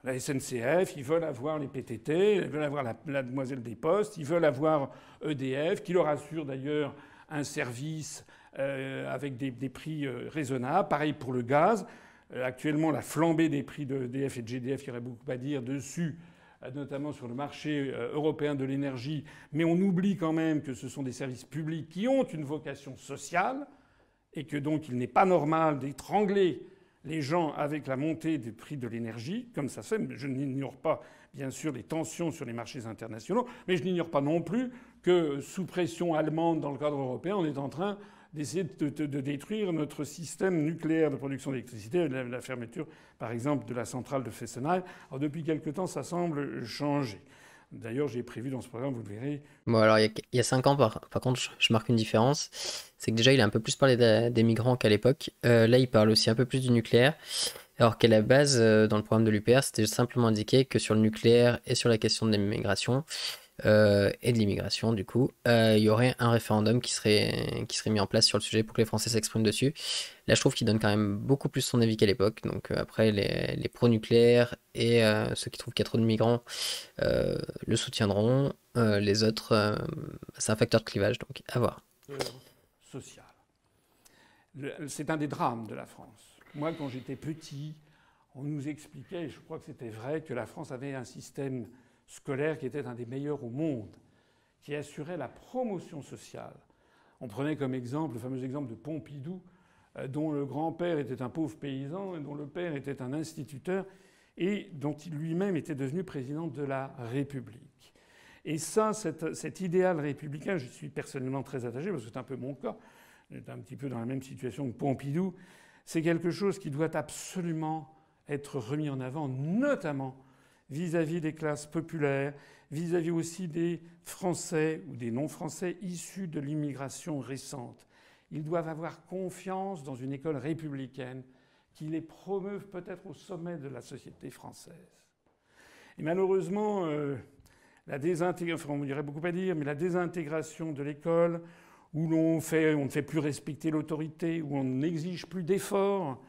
la SNCF, ils veulent avoir les PTT, ils veulent avoir la Demoiselle des Postes, ils veulent avoir EDF, qui leur assure d'ailleurs un service avec des prix raisonnables. Pareil pour le gaz. Actuellement, la flambée des prix d'EDF et de GDF, il y aurait beaucoup à dire dessus, notamment sur le marché européen de l'énergie. Mais on oublie quand même que ce sont des services publics qui ont une vocation sociale et que donc il n'est pas normal d'étrangler les gens avec la montée des prix de l'énergie, comme ça se fait. Je n'ignore pas, bien sûr, les tensions sur les marchés internationaux, mais je n'ignore pas non plus que, sous pression allemande dans le cadre européen, on est en train d'essayer de détruire notre système nucléaire de production d'électricité, la fermeture, par exemple, de la centrale de Fessenheim. Alors, depuis quelque temps, ça semble changer. D'ailleurs, j'ai prévu dans ce programme, vous le verrez. Bon, alors il y a 5 ans, par contre, je marque une différence. C'est que déjà, il a un peu plus parlé des migrants qu'à l'époque. Là, il parle aussi un peu plus du nucléaire. Alors qu'à la base, dans le programme de l'UPR, c'était simplement indiqué que sur le nucléaire et sur la question de l'immigration, et de l'immigration, du coup, il y aurait un référendum qui serait mis en place sur le sujet pour que les Français s'expriment dessus. Là, je trouve qu'il donne quand même beaucoup plus son avis qu'à l'époque. Donc après, les pro-nucléaires et ceux qui trouvent qu'il y a trop de migrants le soutiendront. Les autres, c'est un facteur de clivage, donc à voir. Social. C'est un des drames de la France. Moi, quand j'étais petit, on nous expliquait, et je crois que c'était vrai, que la France avait un système scolaire qui était un des meilleurs au monde, qui assurait la promotion sociale. On prenait comme exemple le fameux exemple de Pompidou, dont le grand-père était un pauvre paysan et dont le père était un instituteur et dont il lui-même était devenu président de la République. Et ça, cet idéal républicain, je suis personnellement très attaché, parce que c'est un peu mon cas, j'étais un petit peu dans la même situation que Pompidou, c'est quelque chose qui doit absolument être remis en avant, notamment vis-à-vis des classes populaires, vis-à-vis aussi des Français ou des non-Français issus de l'immigration récente. Ils doivent avoir confiance dans une école républicaine qui les promeuve peut-être au sommet de la société française. Et malheureusement, la désintégration, on dirait beaucoup à dire, mais la désintégration de l'école, où on ne fait plus respecter l'autorité, où on n'exige plus d'efforts,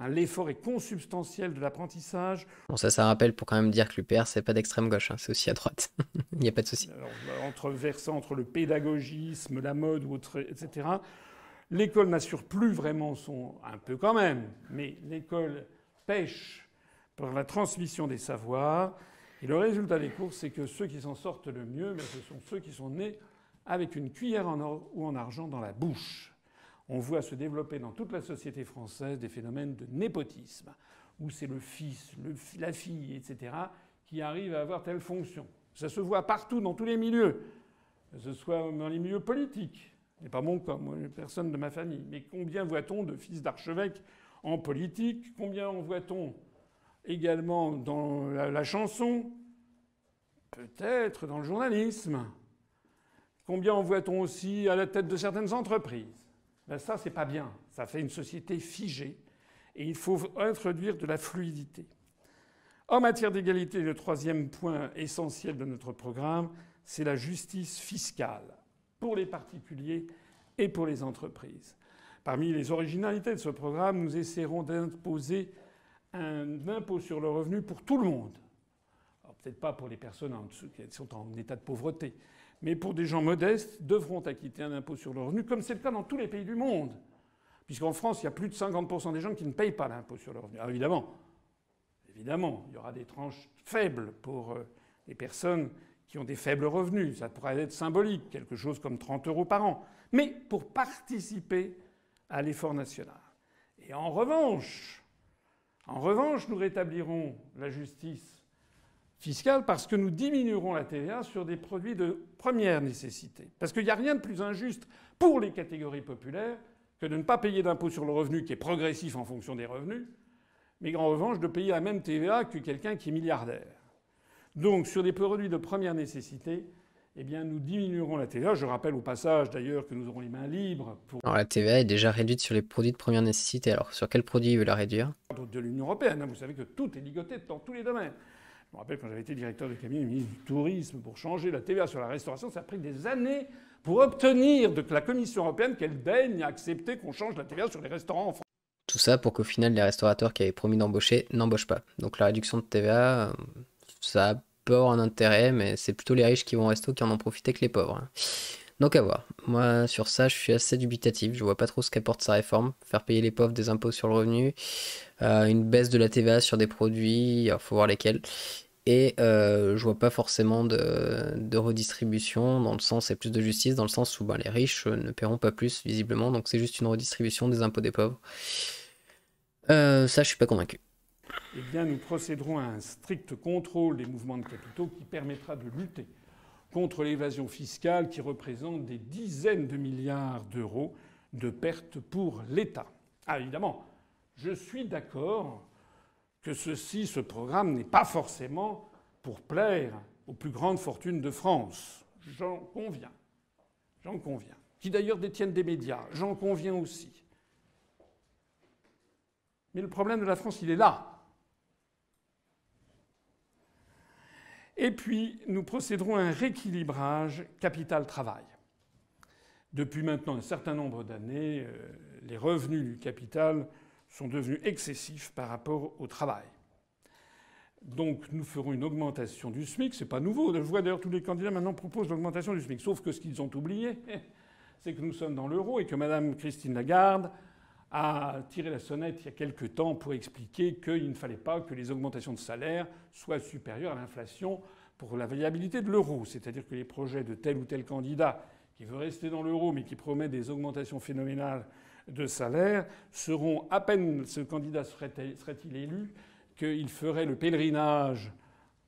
l'effort est consubstantiel de l'apprentissage. Bon, ça rappelle pour quand même dire que l'UPR, c'est pas d'extrême gauche, hein, c'est aussi à droite. Il n'y a pas de souci. Entre le pédagogisme, la mode, etc., l'école n'assure plus vraiment un peu quand même, mais l'école pêche par la transmission des savoirs. Et le résultat des courses, c'est que ceux qui s'en sortent le mieux, mais ce sont ceux qui sont nés avec une cuillère en or ou en argent dans la bouche. On voit se développer dans toute la société française des phénomènes de népotisme, où c'est le fils, la fille, etc., qui arrive à avoir telle fonction. Ça se voit partout, dans tous les milieux, que ce soit dans les milieux politiques. Ce n'est pas mon cas, moi, personne de ma famille. Mais combien voit-on de fils d'archevêques en politique? Combien en voit-on également dans la chanson? Peut-être dans le journalisme. Combien envoie-t-on aussi à la tête de certaines entreprises? Ben ça, c'est pas bien. Ça fait une société figée. Et il faut introduire de la fluidité. En matière d'égalité, le troisième point essentiel de notre programme, c'est la justice fiscale pour les particuliers et pour les entreprises. Parmi les originalités de ce programme, nous essaierons d'imposer un impôt sur le revenu pour tout le monde. Alors, peut-être pas pour les personnes qui sont en état de pauvreté, mais pour des gens modestes, devront acquitter un impôt sur le revenu, comme c'est le cas dans tous les pays du monde. Puisqu'en France, il y a plus de 50% des gens qui ne payent pas l'impôt sur le revenu. Alors évidemment, il y aura des tranches faibles pour les personnes qui ont des faibles revenus. Ça pourrait être symbolique, quelque chose comme 30 € par an. Mais pour participer à l'effort national. Et en revanche, nous rétablirons la justice fiscale parce que nous diminuerons la TVA sur des produits de première nécessité. Parce qu'il n'y a rien de plus injuste pour les catégories populaires que de ne pas payer d'impôt sur le revenu qui est progressif en fonction des revenus, mais en revanche de payer la même TVA que quelqu'un qui est milliardaire. Donc sur des produits de première nécessité, eh bien, nous diminuerons la TVA. Je rappelle au passage d'ailleurs que nous aurons les mains libres pour... Alors la TVA est déjà réduite sur les produits de première nécessité. Alors sur quel produit il veut la réduire? De l'Union européenne. Vous savez que tout est ligoté dans tous les domaines. Je me rappelle quand j'avais été directeur de cabinet du ministre du Tourisme, pour changer la TVA sur la restauration, ça a pris des années pour obtenir de la Commission européenne qu'elle daigne accepter qu'on change la TVA sur les restaurants en France. Tout ça pour qu'au final, les restaurateurs qui avaient promis d'embaucher n'embauchent pas. Donc la réduction de TVA, ça peut avoir un intérêt, mais c'est plutôt les riches qui vont au resto qui en ont profité que les pauvres, hein. Donc à voir. Moi, sur ça, je suis assez dubitatif. Je vois pas trop ce qu'apporte sa réforme. Faire payer les pauvres des impôts sur le revenu, une baisse de la TVA sur des produits, il faut voir lesquels. Et je vois pas forcément de redistribution dans le sens, et plus de justice, dans le sens où les riches ne paieront pas plus, visiblement. Donc c'est juste une redistribution des impôts des pauvres. Ça, je suis pas convaincu. Eh bien, nous procéderons à un strict contrôle des mouvements de capitaux qui permettra de lutter contre l'évasion fiscale qui représente des dizaines de milliards d'euros de pertes pour l'État. Ah, évidemment, je suis d'accord que ce programme n'est pas forcément pour plaire aux plus grandes fortunes de France. J'en conviens. Qui d'ailleurs détiennent des médias. J'en conviens aussi. Mais le problème de la France, il est là. Et puis, nous procéderons à un rééquilibrage capital-travail. Depuis maintenant un certain nombre d'années, les revenus du capital sont devenus excessifs par rapport au travail. Donc nous ferons une augmentation du SMIC. C'est pas nouveau. Je vois d'ailleurs tous les candidats maintenant proposent l'augmentation du SMIC. Sauf que ce qu'ils ont oublié, c'est que nous sommes dans l'euro et que Mme Christine Lagarde a tiré la sonnette il y a quelque temps pour expliquer qu'il ne fallait pas que les augmentations de salaire soient supérieures à l'inflation pour la viabilité de l'euro. C'est-à-dire que les projets de tel ou tel candidat qui veut rester dans l'euro mais qui promet des augmentations phénoménales de salaire seront, à peine ce candidat serait-il élu, qu'il ferait le pèlerinage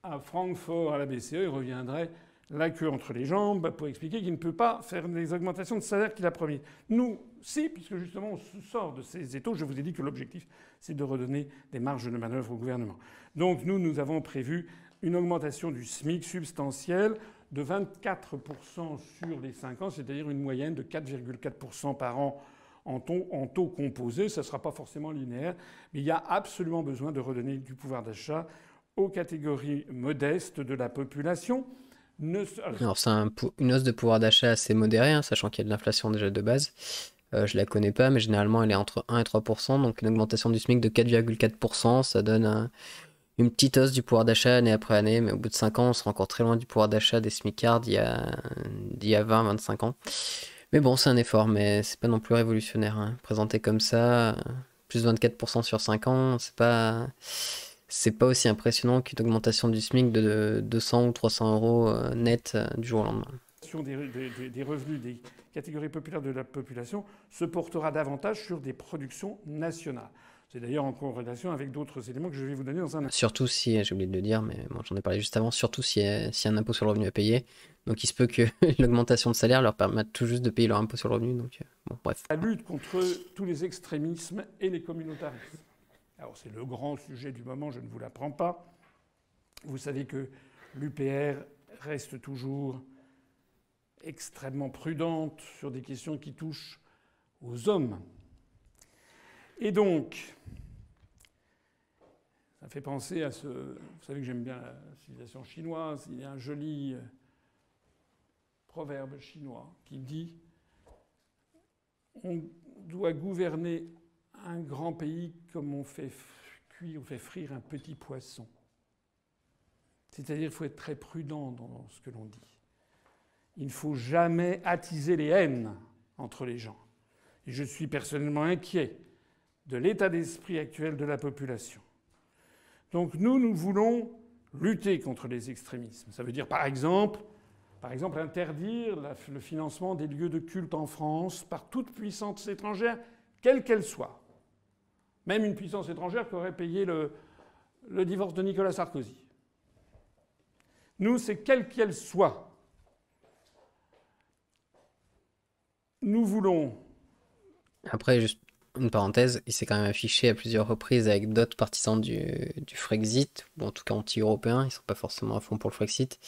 à Francfort à la BCE et reviendrait la queue entre les jambes pour expliquer qu'il ne peut pas faire les augmentations de salaire qu'il a promis. Nous, si, puisque justement on sort de ces étaux, je vous ai dit que l'objectif, c'est de redonner des marges de manœuvre au gouvernement. Donc nous avons prévu une augmentation du SMIC substantielle de 24% sur les 5 ans, c'est-à-dire une moyenne de 4,4% par an en taux composé. Ça ne sera pas forcément linéaire, mais il y a absolument besoin de redonner du pouvoir d'achat aux catégories modestes de la population. Alors c'est une hausse de pouvoir d'achat assez modérée, hein, sachant qu'il y a de l'inflation déjà de base. Je la connais pas, mais généralement elle est entre 1 et 3%. Donc une augmentation du SMIC de 4,4%, ça donne une petite hausse du pouvoir d'achat année après année. Mais au bout de 5 ans, on sera encore très loin du pouvoir d'achat des SMICards d'il y a 20-25 ans. Mais bon, c'est un effort, mais c'est pas non plus révolutionnaire, hein. Présenté comme ça, plus 24% sur 5 ans, c'est pas aussi impressionnant qu'une augmentation du SMIC de 200 ou 300 euros net du jour au lendemain. Des revenus des catégories populaires de la population se portera davantage sur des productions nationales. C'est d'ailleurs en corrélation avec d'autres éléments que je vais vous donner dans un instant. Surtout si, j'ai oublié de le dire, mais bon, j'en ai parlé juste avant, surtout s'il y a un impôt sur le revenu à payer. Donc il se peut que l'augmentation de salaire leur permette tout juste de payer leur impôt sur le revenu. Donc bon, bref. La lutte contre tous les extrémismes et les communautarismes. Alors c'est le grand sujet du moment, je ne vous l'apprends pas. Vous savez que l'UPR reste toujours extrêmement prudente sur des questions qui touchent aux hommes. Et donc, ça fait penser à ce... Vous savez que j'aime bien la civilisation chinoise. Il y a un joli proverbe chinois qui dit « On doit gouverner un grand pays comme on fait frire un petit poisson ». C'est-à-dire qu'il faut être très prudent dans ce que l'on dit. Il ne faut jamais attiser les haines entre les gens. Et je suis personnellement inquiet de l'état d'esprit actuel de la population. Donc nous voulons lutter contre les extrémismes. Ça veut dire par exemple interdire le financement des lieux de culte en France par toute puissance étrangère, quelle qu'elle soit. Même une puissance étrangère qui aurait payé le divorce de Nicolas Sarkozy. Nous, c'est quelle qu'elle soit. Nous voulons... Après, juste une parenthèse, il s'est quand même affiché à plusieurs reprises avec d'autres partisans du Frexit, ou en tout cas anti-européens, ils sont pas forcément à fond pour le Frexit,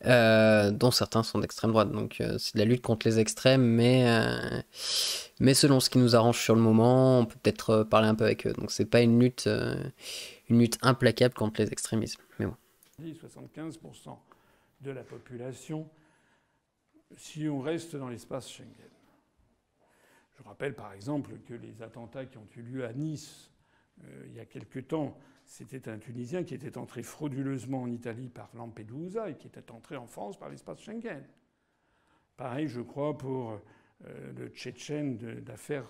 dont certains sont d'extrême droite. Donc c'est de la lutte contre les extrêmes, mais selon ce qui nous arrange sur le moment, on peut peut-être parler un peu avec eux. Donc c'est pas une lutte implacable contre les extrémismes. Mais bon. 75% de la population, si on reste dans l'espace Schengen. Je rappelle par exemple que les attentats qui ont eu lieu à Nice il y a quelque temps, c'était un Tunisien qui était entré frauduleusement en Italie par Lampedusa et qui était entré en France par l'espace Schengen. Pareil, je crois, pour le Tchétchène de l'affaire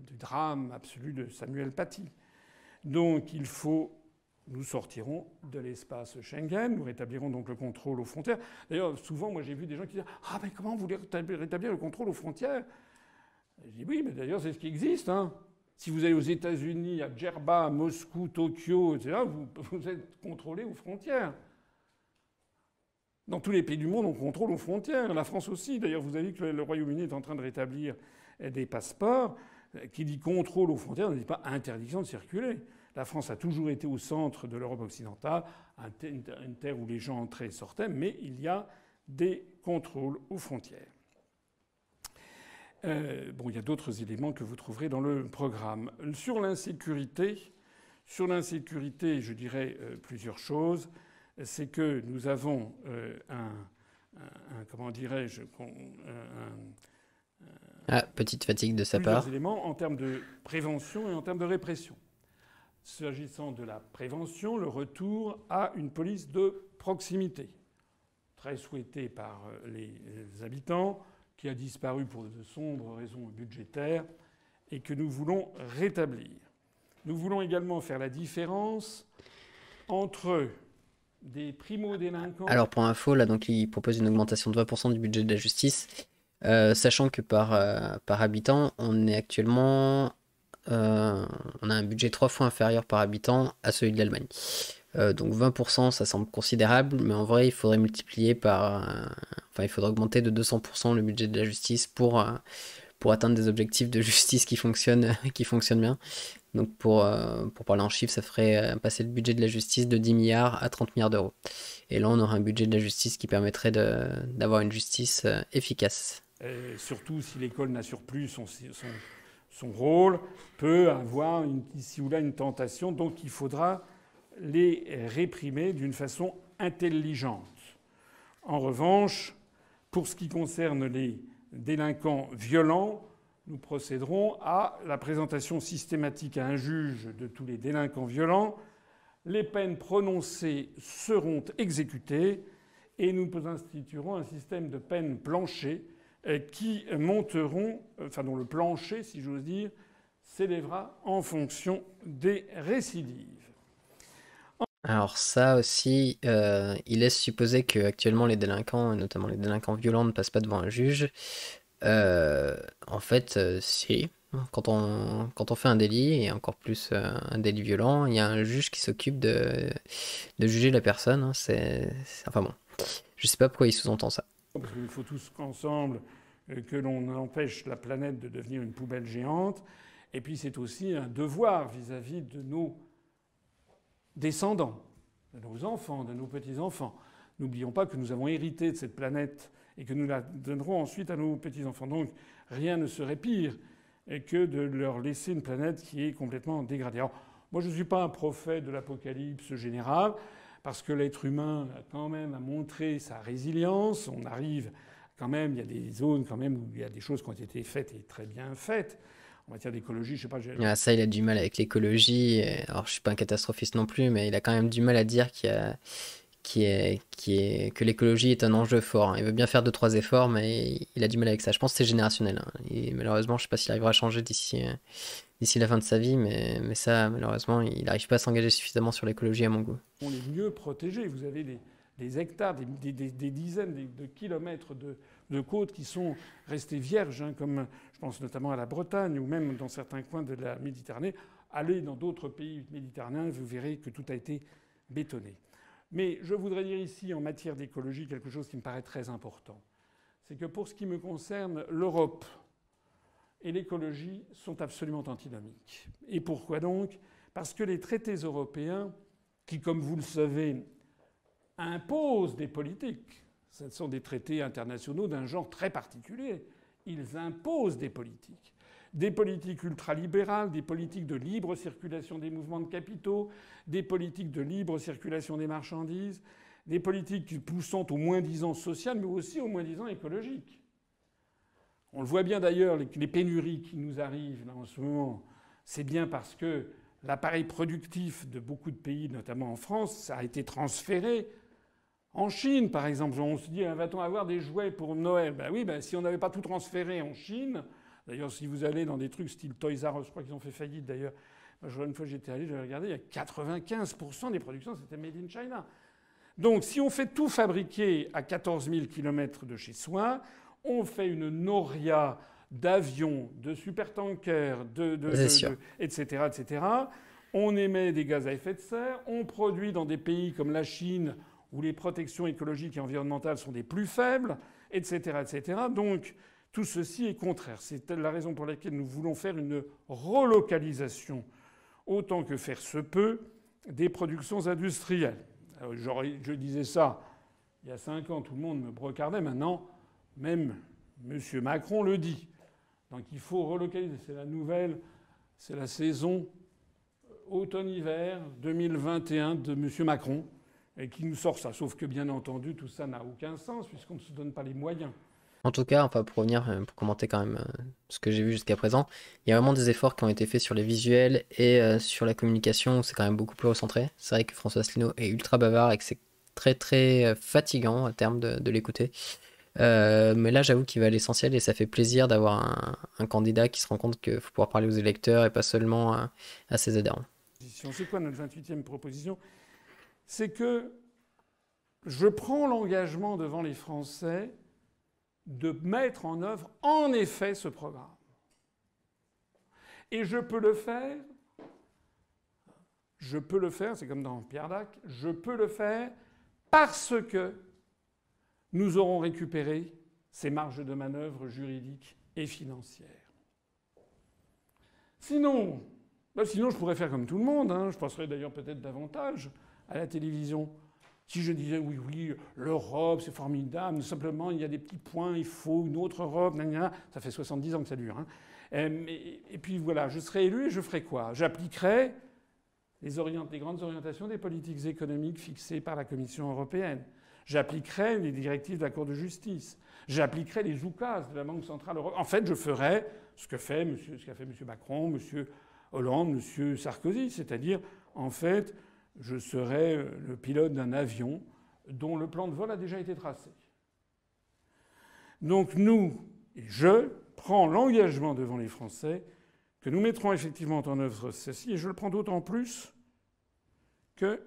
du drame absolu de Samuel Paty. Donc il faut... Nous sortirons de l'espace Schengen, nous rétablirons donc le contrôle aux frontières. D'ailleurs, souvent, moi j'ai vu des gens qui disent « Ah, mais comment vous voulez rétablir le contrôle aux frontières ?» Je dis « Oui, mais d'ailleurs, c'est ce qui existe. Hein. Si vous allez aux États-Unis, à Djerba, à Moscou, Tokyo, etc., vous êtes contrôlé aux frontières. Dans tous les pays du monde, on contrôle aux frontières. La France aussi. D'ailleurs, vous avez vu que le Royaume-Uni est en train de rétablir des passeports. Qui dit contrôle aux frontières ne dit pas interdiction de circuler. La France a toujours été au centre de l'Europe occidentale, une terre où les gens entraient et sortaient, mais il y a des contrôles aux frontières. Il y a d'autres éléments que vous trouverez dans le programme. Sur l'insécurité, je dirais plusieurs choses. C'est que nous avons petite fatigue de sa plusieurs part. Éléments en termes de prévention et en termes de répression. S'agissant de la prévention, le retour à une police de proximité, très souhaitée par les habitants, qui a disparu pour de sombres raisons budgétaires et que nous voulons rétablir. Nous voulons également faire la différence entre des primo-délinquants... Alors pour info, là, donc, il propose une augmentation de 20% du budget de la justice, sachant que par habitant, on est actuellement... on a un budget 3 fois inférieur par habitant à celui de l'Allemagne. Donc 20%, ça semble considérable, mais en vrai, il faudrait multiplier par... il faudrait augmenter de 200% le budget de la justice pour atteindre des objectifs de justice qui fonctionnent bien. Donc pour parler en chiffres, ça ferait passer le budget de la justice de 10 milliards à 30 milliards d'euros. Et là, on aurait un budget de la justice qui permettrait d'avoir une justice efficace. Et surtout, si l'école n'assure plus son rôle, peut avoir ici ou là une tentation, donc il faudra les réprimer d'une façon intelligente. En revanche, pour ce qui concerne les délinquants violents, nous procéderons à la présentation systématique à un juge de tous les délinquants violents. Les peines prononcées seront exécutées et nous instituerons un système de peines plancher qui monteront, dont le plancher, si j'ose dire, s'élèvera en fonction des récidives. Alors ça aussi, il laisse supposer que actuellement les délinquants, et notamment les délinquants violents, ne passent pas devant un juge. En fait, si. Quand on fait un délit, et encore plus un délit violent, il y a un juge qui s'occupe de juger la personne. Enfin bon, je sais pas pourquoi il sous-entend ça. Parce qu'il faut tous qu'ensemble que l'on empêche la planète de devenir une poubelle géante. Et puis c'est aussi un devoir vis-à-vis de nos descendants, de nos enfants, de nos petits-enfants. N'oublions pas que nous avons hérité de cette planète et que nous la donnerons ensuite à nos petits-enfants. Donc rien ne serait pire que de leur laisser une planète qui est complètement dégradée. Alors, moi, je ne suis pas un prophète de l'apocalypse général, parce que l'être humain a quand même montré sa résilience. On arrive quand même, il y a des zones quand même où il y a des choses qui ont été faites et très bien faites. En matière d'écologie, je sais pas. Ah, ça, il a du mal avec l'écologie. Alors, je suis pas un catastrophiste non plus, mais il a quand même du mal à dire que l'écologie est un enjeu fort, hein. Il veut bien faire deux, trois efforts, mais il a du mal avec ça. Je pense que c'est générationnel, hein. Et malheureusement, je sais pas s'il arrivera à changer d'ici la fin de sa vie, mais ça, malheureusement, il n'arrive pas à s'engager suffisamment sur l'écologie à mon goût. On est mieux protégés. Vous avez des hectares, des dizaines de kilomètres de côtes qui sont restés vierges, hein, comme je pense notamment à la Bretagne ou même dans certains coins de la Méditerranée. Allez dans d'autres pays méditerranéens, vous verrez que tout a été bétonné. Mais je voudrais dire ici, en matière d'écologie, quelque chose qui me paraît très important. C'est que pour ce qui me concerne, l'Europe et l'écologie sont absolument antinomiques. Et pourquoi donc ? Parce que les traités européens, qui, comme vous le savez, imposent des politiques, ce sont des traités internationaux d'un genre très particulier, ils imposent des politiques ultralibérales, des politiques de libre circulation des mouvements de capitaux, des politiques de libre circulation des marchandises, des politiques poussant au moins-disant social, mais aussi au moins-disant écologique. On le voit bien d'ailleurs, les pénuries qui nous arrivent là en ce moment, c'est bien parce que l'appareil productif de beaucoup de pays, notamment en France, ça a été transféré en Chine, par exemple. On se dit, va-t-on avoir des jouets pour Noël ? Ben oui, si on n'avait pas tout transféré en Chine. D'ailleurs, si vous allez dans des trucs style Toys R Us, je crois qu'ils ont fait faillite d'ailleurs. Une fois j'étais allé, j'avais regardé, il y a 95% des productions, c'était made in China. Donc si on fait tout fabriquer à 14 000 km de chez soi, on fait une noria d'avions, de supertankers, etc., etc. On émet des gaz à effet de serre. On produit dans des pays comme la Chine, où les protections écologiques et environnementales sont des plus faibles, etc., etc. Donc tout ceci est contraire. C'est la raison pour laquelle nous voulons faire une relocalisation, autant que faire se peut, des productions industrielles. Alors, je disais ça il y a 5 ans, tout le monde me brocardait. Maintenant, même M. Macron le dit. Donc il faut relocaliser. C'est la nouvelle, c'est la saison automne-hiver 2021 de M. Macron, et qui nous sort ça. Sauf que, bien entendu, tout ça n'a aucun sens, puisqu'on ne se donne pas les moyens. En tout cas, enfin, pour revenir, pour commenter quand même ce que j'ai vu jusqu'à présent, il y a vraiment des efforts qui ont été faits sur les visuels et sur la communication, c'est quand même beaucoup plus recentré. C'est vrai que François Asselineau est ultra bavard et que c'est très très fatigant à terme de l'écouter. Mais là, j'avoue qu'il va à l'essentiel et ça fait plaisir d'avoir un candidat qui se rend compte qu'il faut pouvoir parler aux électeurs et pas seulement à ses adhérents. C'est quoi notre 28e proposition ? C'est que je prends l'engagement devant les Français de mettre en œuvre, en effet, ce programme. Et je peux le faire, c'est comme dans Pierre Dac, je peux le faire parce que nous aurons récupéré ces marges de manœuvre juridiques et financières. Sinon, je pourrais faire comme tout le monde, hein. Je passerais d'ailleurs peut-être davantage à la télévision. Si je disais oui, l'Europe, c'est formidable, simplement il y a des petits points, il faut une autre Europe, ça fait 70 ans que ça dure. Hein. Et puis voilà, je serais élu et je ferais quoi ? J'appliquerais les grandes orientations des politiques économiques fixées par la Commission européenne. J'appliquerais les directives de la Cour de justice. J'appliquerais les oukases de la Banque centrale européenne. En fait, je ferais ce qu'a fait M. Macron, M. Hollande, M. Sarkozy, c'est-à-dire, en fait, je serais le pilote d'un avion dont le plan de vol a déjà été tracé. Donc nous, et je prends l'engagement devant les Français que nous mettrons effectivement en œuvre ceci, et je le prends d'autant plus que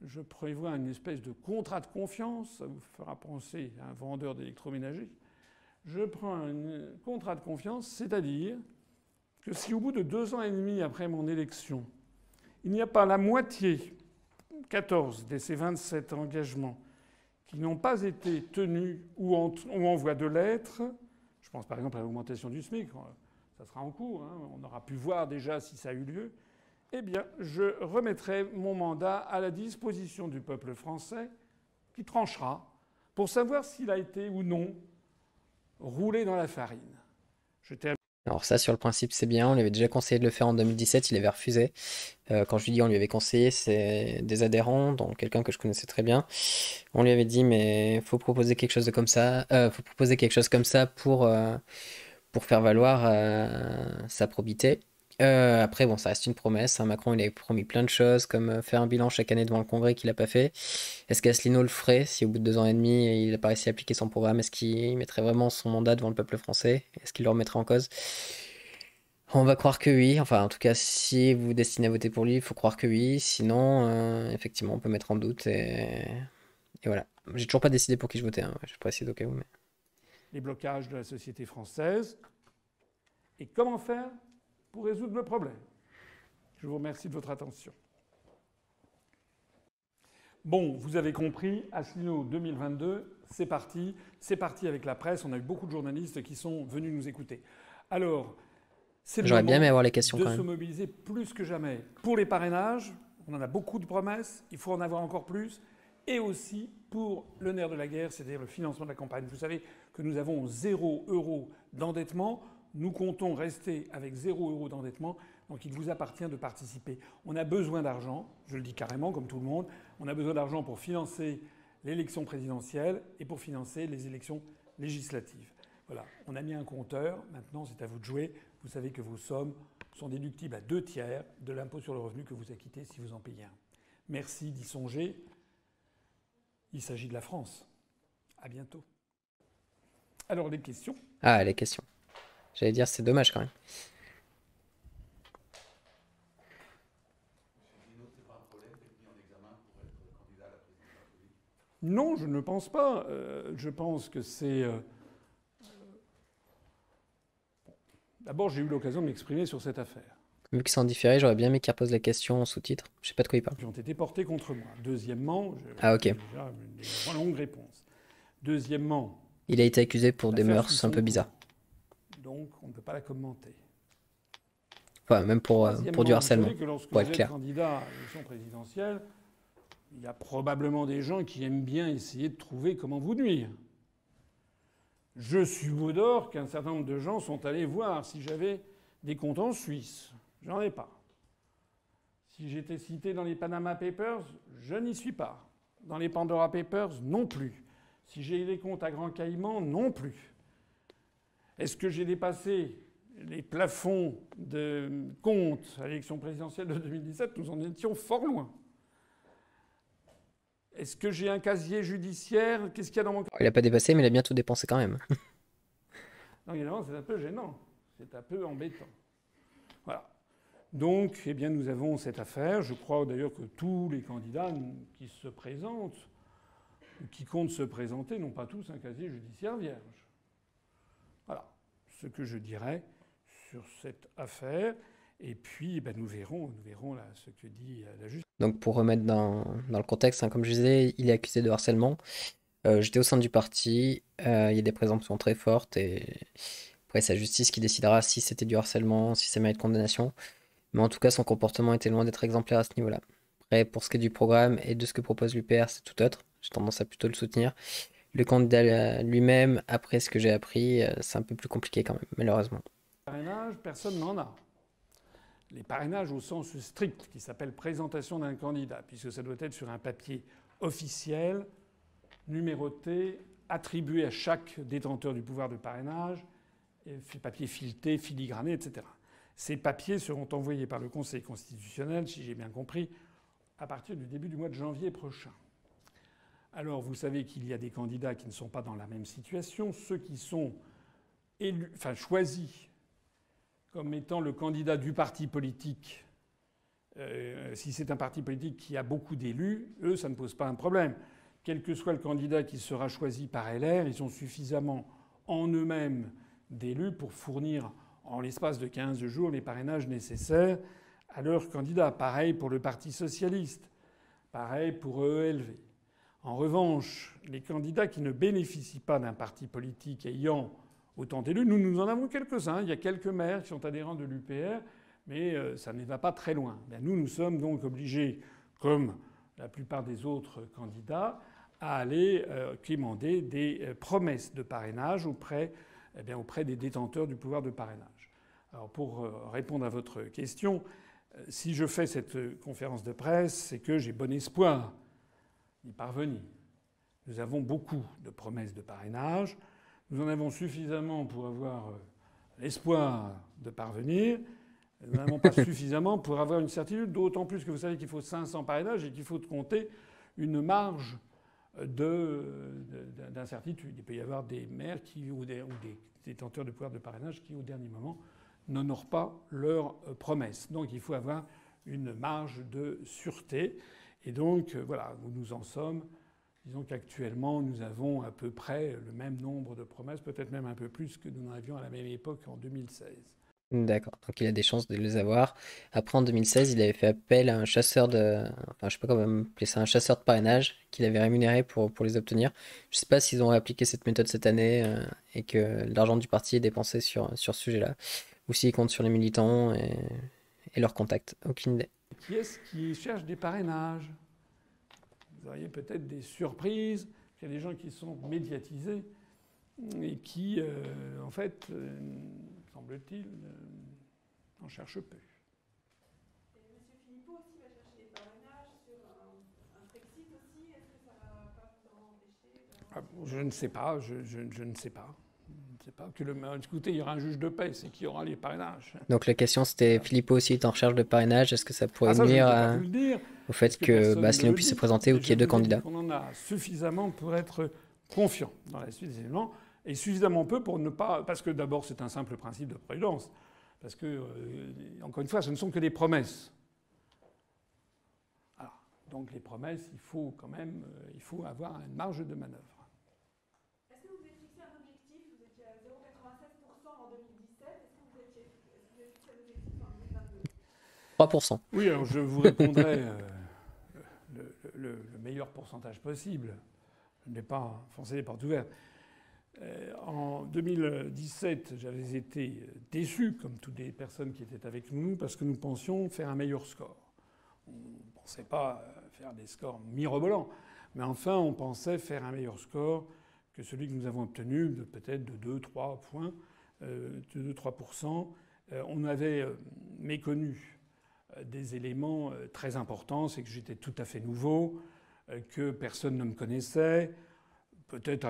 je prévois une espèce de contrat de confiance, ça vous fera penser à un vendeur d'électroménager. Je prends un contrat de confiance, c'est-à-dire que si au bout de 2 ans et demi après mon élection, il n'y a pas la moitié, 14 de ces 27 engagements, qui n'ont pas été tenus ou en voie de l'être, je pense par exemple à l'augmentation du SMIC, ça sera en cours, hein, on aura pu voir déjà si ça a eu lieu, eh bien, je remettrai mon mandat à la disposition du peuple français qui tranchera pour savoir s'il a été ou non roulé dans la farine. Je termine. Alors ça, sur le principe, c'est bien. On lui avait déjà conseillé de le faire en 2017, il avait refusé. Quand je lui dis on lui avait conseillé, c'est des adhérents, dont quelqu'un que je connaissais très bien. On lui avait dit mais faut proposer quelque chose de comme ça, faut proposer quelque chose comme ça pour faire valoir sa probité. Après, bon, ça reste une promesse, hein. Macron, il avait promis plein de choses, comme faire un bilan chaque année devant le Congrès qu'il n'a pas fait. Est-ce qu'Asselineau le ferait si au bout de 2 ans et demi, il n'a pas réussi à appliquer son programme? Est-ce qu'il mettrait vraiment son mandat devant le peuple français? Est-ce qu'il le remettrait en cause? On va croire que oui. Enfin, en tout cas, si vous vous destinez à voter pour lui, il faut croire que oui. Sinon, effectivement, on peut mettre en doute. Et voilà. J'ai toujours pas décidé pour qui je votais, hein. Je précise au cas où. Mais... Les blocages de la société française et comment faire pour résoudre le problème. Je vous remercie de votre attention. Bon, vous avez compris, Asselineau 2022, c'est parti. C'est parti avec la presse. On a eu beaucoup de journalistes qui sont venus nous écouter. Alors, c'est le J'aurais bien aimé moment avoir les questions de quand se même. mobiliser plus que jamais pour les parrainages. On en a beaucoup de promesses. Il faut en avoir encore plus. Et aussi pour le nerf de la guerre, c'est-à-dire le financement de la campagne. Vous savez que nous avons 0 € d'endettement. Nous comptons rester avec 0 € d'endettement. Donc il vous appartient de participer. On a besoin d'argent, je le dis carrément comme tout le monde. On a besoin d'argent pour financer l'élection présidentielle et pour financer les élections législatives. Voilà, on a mis un compteur. Maintenant, c'est à vous de jouer. Vous savez que vos sommes sont déductibles à 2/3 de l'impôt sur le revenu que vous acquittez si vous en payez un. Merci d'y songer. Il s'agit de la France. À bientôt. Alors, les questions. Ah, les questions. J'allais dire, c'est dommage quand même. Non, je ne le pense pas. Je pense que c'est... D'abord, j'ai eu l'occasion de m'exprimer sur cette affaire. Vu que c'est en différé, j'aurais bien aimé qu'il repose la question en sous-titre. Je sais pas de quoi il parle. Qui ont été portés contre moi. Deuxièmement, Ah, ok. j'ai déjà une longue réponse. Deuxièmement, Il a été accusé pour des l'affaire mœurs suit un son peu cours. bizarres. Donc, on ne peut pas la commenter. Enfin, même pour du Troisièmement, vous harcèlement, savez que lorsque pour vous être êtes clair. candidat à l'élection présidentielle, il y a probablement des gens qui aiment bien essayer de trouver comment vous nuire. Je subodore qu'un certain nombre de gens sont allés voir si j'avais des comptes en Suisse. J'en ai pas. Si j'étais cité dans les Panama Papers, je n'y suis pas. Dans les Pandora Papers, non plus. Si j'ai des comptes à Grand Caïman, non plus. Est-ce que j'ai dépassé les plafonds de comptes à l'élection présidentielle de 2017? Nous en étions fort loin. Est-ce que j'ai un casier judiciaire? Qu'est-ce qu'il y a dans mon... Il a pas dépassé, mais il a bien tout dépensé quand même. Non, évidemment, c'est un peu gênant. C'est un peu embêtant. Voilà. Donc, eh bien, nous avons cette affaire. Je crois d'ailleurs que tous les candidats qui se présentent ou qui comptent se présenter n'ont pas tous un casier judiciaire vierge. Voilà ce que je dirais sur cette affaire. Et puis, ben, nous verrons là, ce que dit la justice. Donc pour remettre dans le contexte, hein, comme je disais, il est accusé de harcèlement. J'étais au sein du parti, il y a des présomptions très fortes et après c'est la justice qui décidera si c'était du harcèlement, si ça mérite condamnation. Mais en tout cas, son comportement était loin d'être exemplaire à ce niveau-là. Après, pour ce qui est du programme et de ce que propose l'UPR, c'est tout autre. J'ai tendance à plutôt le soutenir. Le candidat lui-même, après ce que j'ai appris, c'est un peu plus compliqué quand même, malheureusement. Parrainage, personne n'en a. Les parrainages au sens strict, qui s'appelle présentation d'un candidat, puisque ça doit être sur un papier officiel, numéroté, attribué à chaque détenteur du pouvoir de parrainage, papier fileté, filigrané, etc. Ces papiers seront envoyés par le Conseil constitutionnel, si j'ai bien compris, à partir du début du mois de janvier prochain. Alors vous savez qu'il y a des candidats qui ne sont pas dans la même situation. Ceux qui sont choisis comme étant le candidat du parti politique, si c'est un parti politique qui a beaucoup d'élus, eux, ça ne pose pas un problème. Quel que soit le candidat qui sera choisi par LR, ils ont suffisamment en eux-mêmes d'élus pour fournir en l'espace de 15 jours les parrainages nécessaires à leur candidat. Pareil pour le Parti socialiste, pareil pour EELV. En revanche, les candidats qui ne bénéficient pas d'un parti politique ayant autant d'élus, nous en avons quelques-uns. Il y a quelques maires qui sont adhérents de l'UPR, mais ça ne va pas très loin. Bien, nous sommes donc obligés, comme la plupart des autres candidats, à aller quémander des promesses de parrainage auprès des détenteurs du pouvoir de parrainage. Alors pour répondre à votre question, si je fais cette conférence de presse, c'est que j'ai bon espoir d'y parvenir. Nous avons beaucoup de promesses de parrainage. Nous en avons suffisamment pour avoir l'espoir de parvenir. Nous n'en avons pas suffisamment pour avoir une certitude, d'autant plus que vous savez qu'il faut 500 parrainages et qu'il faut compter une marge d'incertitude. Il peut y avoir des maires ou des détenteurs de pouvoir de parrainage qui, au dernier moment, n'honorent pas leurs promesses. Donc il faut avoir une marge de sûreté. Et donc voilà, où nous en sommes. Disons qu'actuellement, nous avons à peu près le même nombre de promesses, peut-être même un peu plus que nous en avions à la même époque en 2016. D'accord, donc il a des chances de les avoir. Après, en 2016, il avait fait appel à un chasseur de... Enfin, je sais pas comment appeler ça, un chasseur de parrainage qu'il avait rémunéré pour les obtenir. Je sais pas s'ils ont appliqué cette méthode cette année et que l'argent du parti est dépensé sur ce sujet-là. Ou s'ils comptent sur les militants et leurs contacts. Aucune idée. Qui est-ce qui cherche des parrainages? Vous auriez peut-être des surprises. Il y a des gens qui sont médiatisés et qui, en fait, semble-t-il, en cherchent peu. Et M. Philippot aussi va chercher des parrainages sur un Brexit aussi. Est-ce que ça ne va pas vous en empêcher Je ne sais pas. Je ne sais pas. Écoutez, il y aura un juge de paix, c'est qui aura les parrainages. Donc la question c'était, Philippot aussi est en recherche de parrainage, est-ce que ça pourrait ça, nuire je ne peux pas vous le dire, au fait que personne ne Asselineau le puisse dit. se présenter ou qu'il y ait deux candidats? On en a suffisamment pour être confiant dans la suite des événements, et suffisamment peu pour ne pas... Parce que d'abord, c'est un simple principe de prudence. Parce que, encore une fois, ce ne sont que des promesses. Alors, donc les promesses, il faut quand même avoir une marge de manœuvre. Est-ce que vous avez fixé un objectif? Vous étiez à 0,96% en 2017. Est-ce que vous avez fixé un objectif en 2022? 3%. Oui, alors je vous répondrai le meilleur pourcentage possible. Je n'ai pas foncé les portes ouvertes. En 2017, j'avais été déçu, comme toutes les personnes qui étaient avec nous, parce que nous pensions faire un meilleur score. On ne pensait pas faire des scores mirobolants, mais enfin, on pensait faire un meilleur score que celui que nous avons obtenu, peut-être de 2-3 points, de 2-3%. On avait méconnu des éléments très importants, c'est que j'étais tout à fait nouveau, que personne ne me connaissait. Peut-être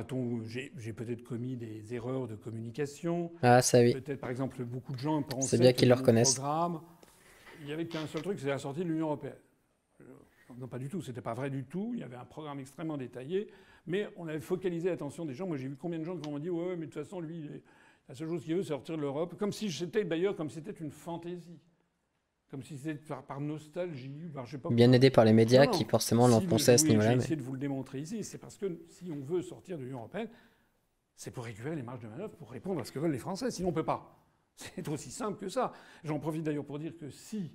j'ai peut-être commis des erreurs de communication. Ah ça oui. Peut-être par exemple beaucoup de gens pensaient C'est bien qu'ils le mon reconnaissent. programme, il n'y avait qu'un seul truc, c'est la sortie de l'Union européenne. Non, pas du tout, c'était pas vrai du tout. Il y avait un programme extrêmement détaillé, mais on avait focalisé l'attention des gens. Moi j'ai vu combien de gens qui m'ont dit ouais mais de toute façon lui la seule chose qu'il veut c'est sortir de l'Europe, comme si c'était d'ailleurs comme si c'était une fantaisie. Comme si c'était par nostalgie, je sais pas. Bien aidé par les médias qui forcément Si l'enfonçaient à ce niveau-là. J'ai essayé de vous le démontrer ici, c'est parce que si on veut sortir de l'Union européenne, c'est pour récupérer les marges de manœuvre, pour répondre à ce que veulent les Français. Sinon on ne peut pas. C'est aussi simple que ça. J'en profite d'ailleurs pour dire que si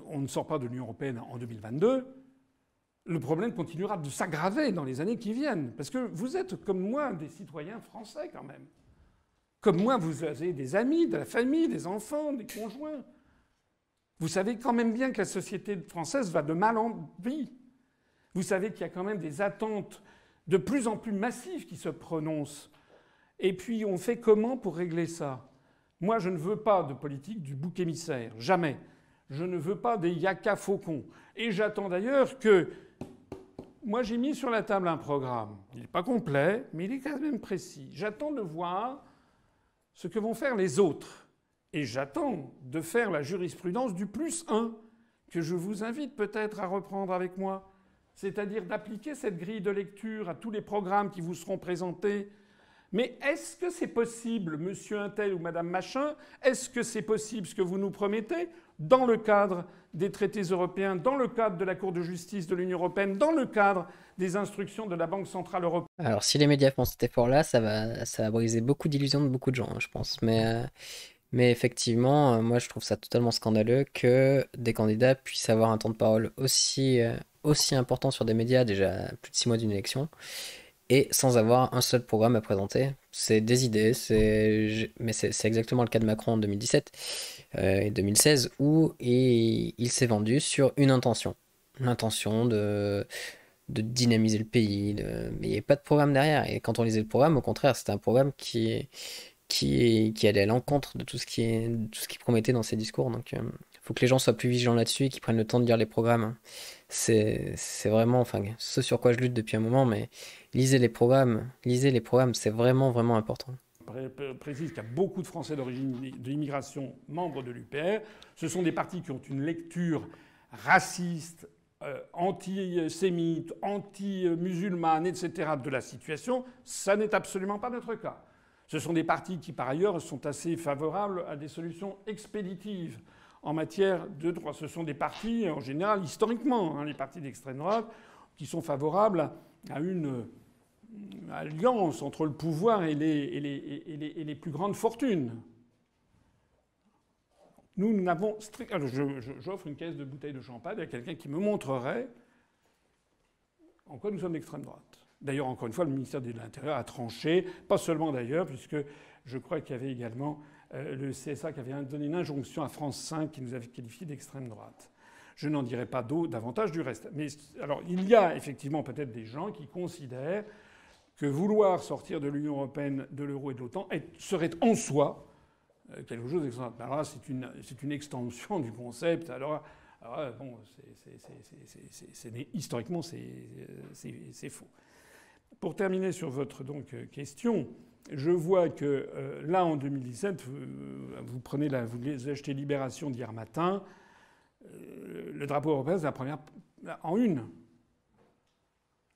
on ne sort pas de l'Union européenne en 2022, le problème continuera de s'aggraver dans les années qui viennent. Parce que vous êtes, comme moi, des citoyens français quand même. Comme moi, vous avez des amis, de la famille, des enfants, des conjoints. Vous savez quand même bien que la société française va de mal en pis. Vous savez qu'il y a quand même des attentes de plus en plus massives qui se prononcent. Et puis on fait comment pour régler ça? Moi, je ne veux pas de politique du bouc émissaire. Jamais. Je ne veux pas des yaka faucons. Et j'attends d'ailleurs que... Moi, j'ai mis sur la table un programme. Il n'est pas complet, mais il est quand même précis. J'attends de voir ce que vont faire les autres. Et j'attends de faire la jurisprudence du +1, que je vous invite peut-être à reprendre avec moi. C'est-à-dire d'appliquer cette grille de lecture à tous les programmes qui vous seront présentés. Mais est-ce que c'est possible, monsieur untel ou madame machin, est-ce que c'est possible ce que vous nous promettez dans le cadre des traités européens, dans le cadre de la Cour de justice de l'Union européenne, dans le cadre des instructions de la Banque centrale européenne? Alors si les médias font cet effort-là, ça va briser beaucoup d'illusions de beaucoup de gens, hein, je pense. Mais effectivement, moi je trouve ça totalement scandaleux que des candidats puissent avoir un temps de parole aussi important sur des médias déjà plus de 6 mois d'une élection et sans avoir un seul programme à présenter. C'est des idées, mais c'est exactement le cas de Macron en 2017 et 2016 où il s'est vendu sur une intention. L'intention de de dynamiser le pays, mais il n'y avait pas de programme derrière. Et quand on lisait le programme, au contraire, c'était un programme qui allait à l'encontre de tout ce qui promettait dans ces discours. Donc, il faut que les gens soient plus vigilants là-dessus et qu'ils prennent le temps de lire les programmes. C'est vraiment, enfin, ce sur quoi je lutte depuis un moment, mais lisez les programmes, c'est vraiment, vraiment important. Précise qu'il y a beaucoup de Français d'origine d'immigration membres de l'UPR. Ce sont des partis qui ont une lecture raciste, antisémite, anti-musulmane, etc. de la situation. Ça n'est absolument pas notre cas. Ce sont des partis qui, par ailleurs, sont assez favorables à des solutions expéditives en matière de droit. Ce sont des partis, en général, historiquement, les partis d'extrême droite, qui sont favorables à une alliance entre le pouvoir et les plus grandes fortunes. Nous n'avons strictement... J'offre une caisse de bouteilles de champagne à quelqu'un qui me montrerait en quoi nous sommes d'extrême droite. D'ailleurs, encore une fois, le ministère de l'Intérieur a tranché, pas seulement d'ailleurs, puisque je crois qu'il y avait également le CSA qui avait donné une injonction à France 5 qui nous avait qualifiés d'extrême droite. Je n'en dirai pas davantage du reste. Mais alors, il y a effectivement peut-être des gens qui considèrent que vouloir sortir de l'Union européenne, de l'euro et de l'OTAN serait en soi quelque chose d'extraordinaire. Alors là, c'est une extension du concept. Alors bon, historiquement, c'est faux. Pour terminer sur votre question, je vois que là, en 2017, vous achetez Libération d'hier matin, le drapeau européen, c'est la première en une.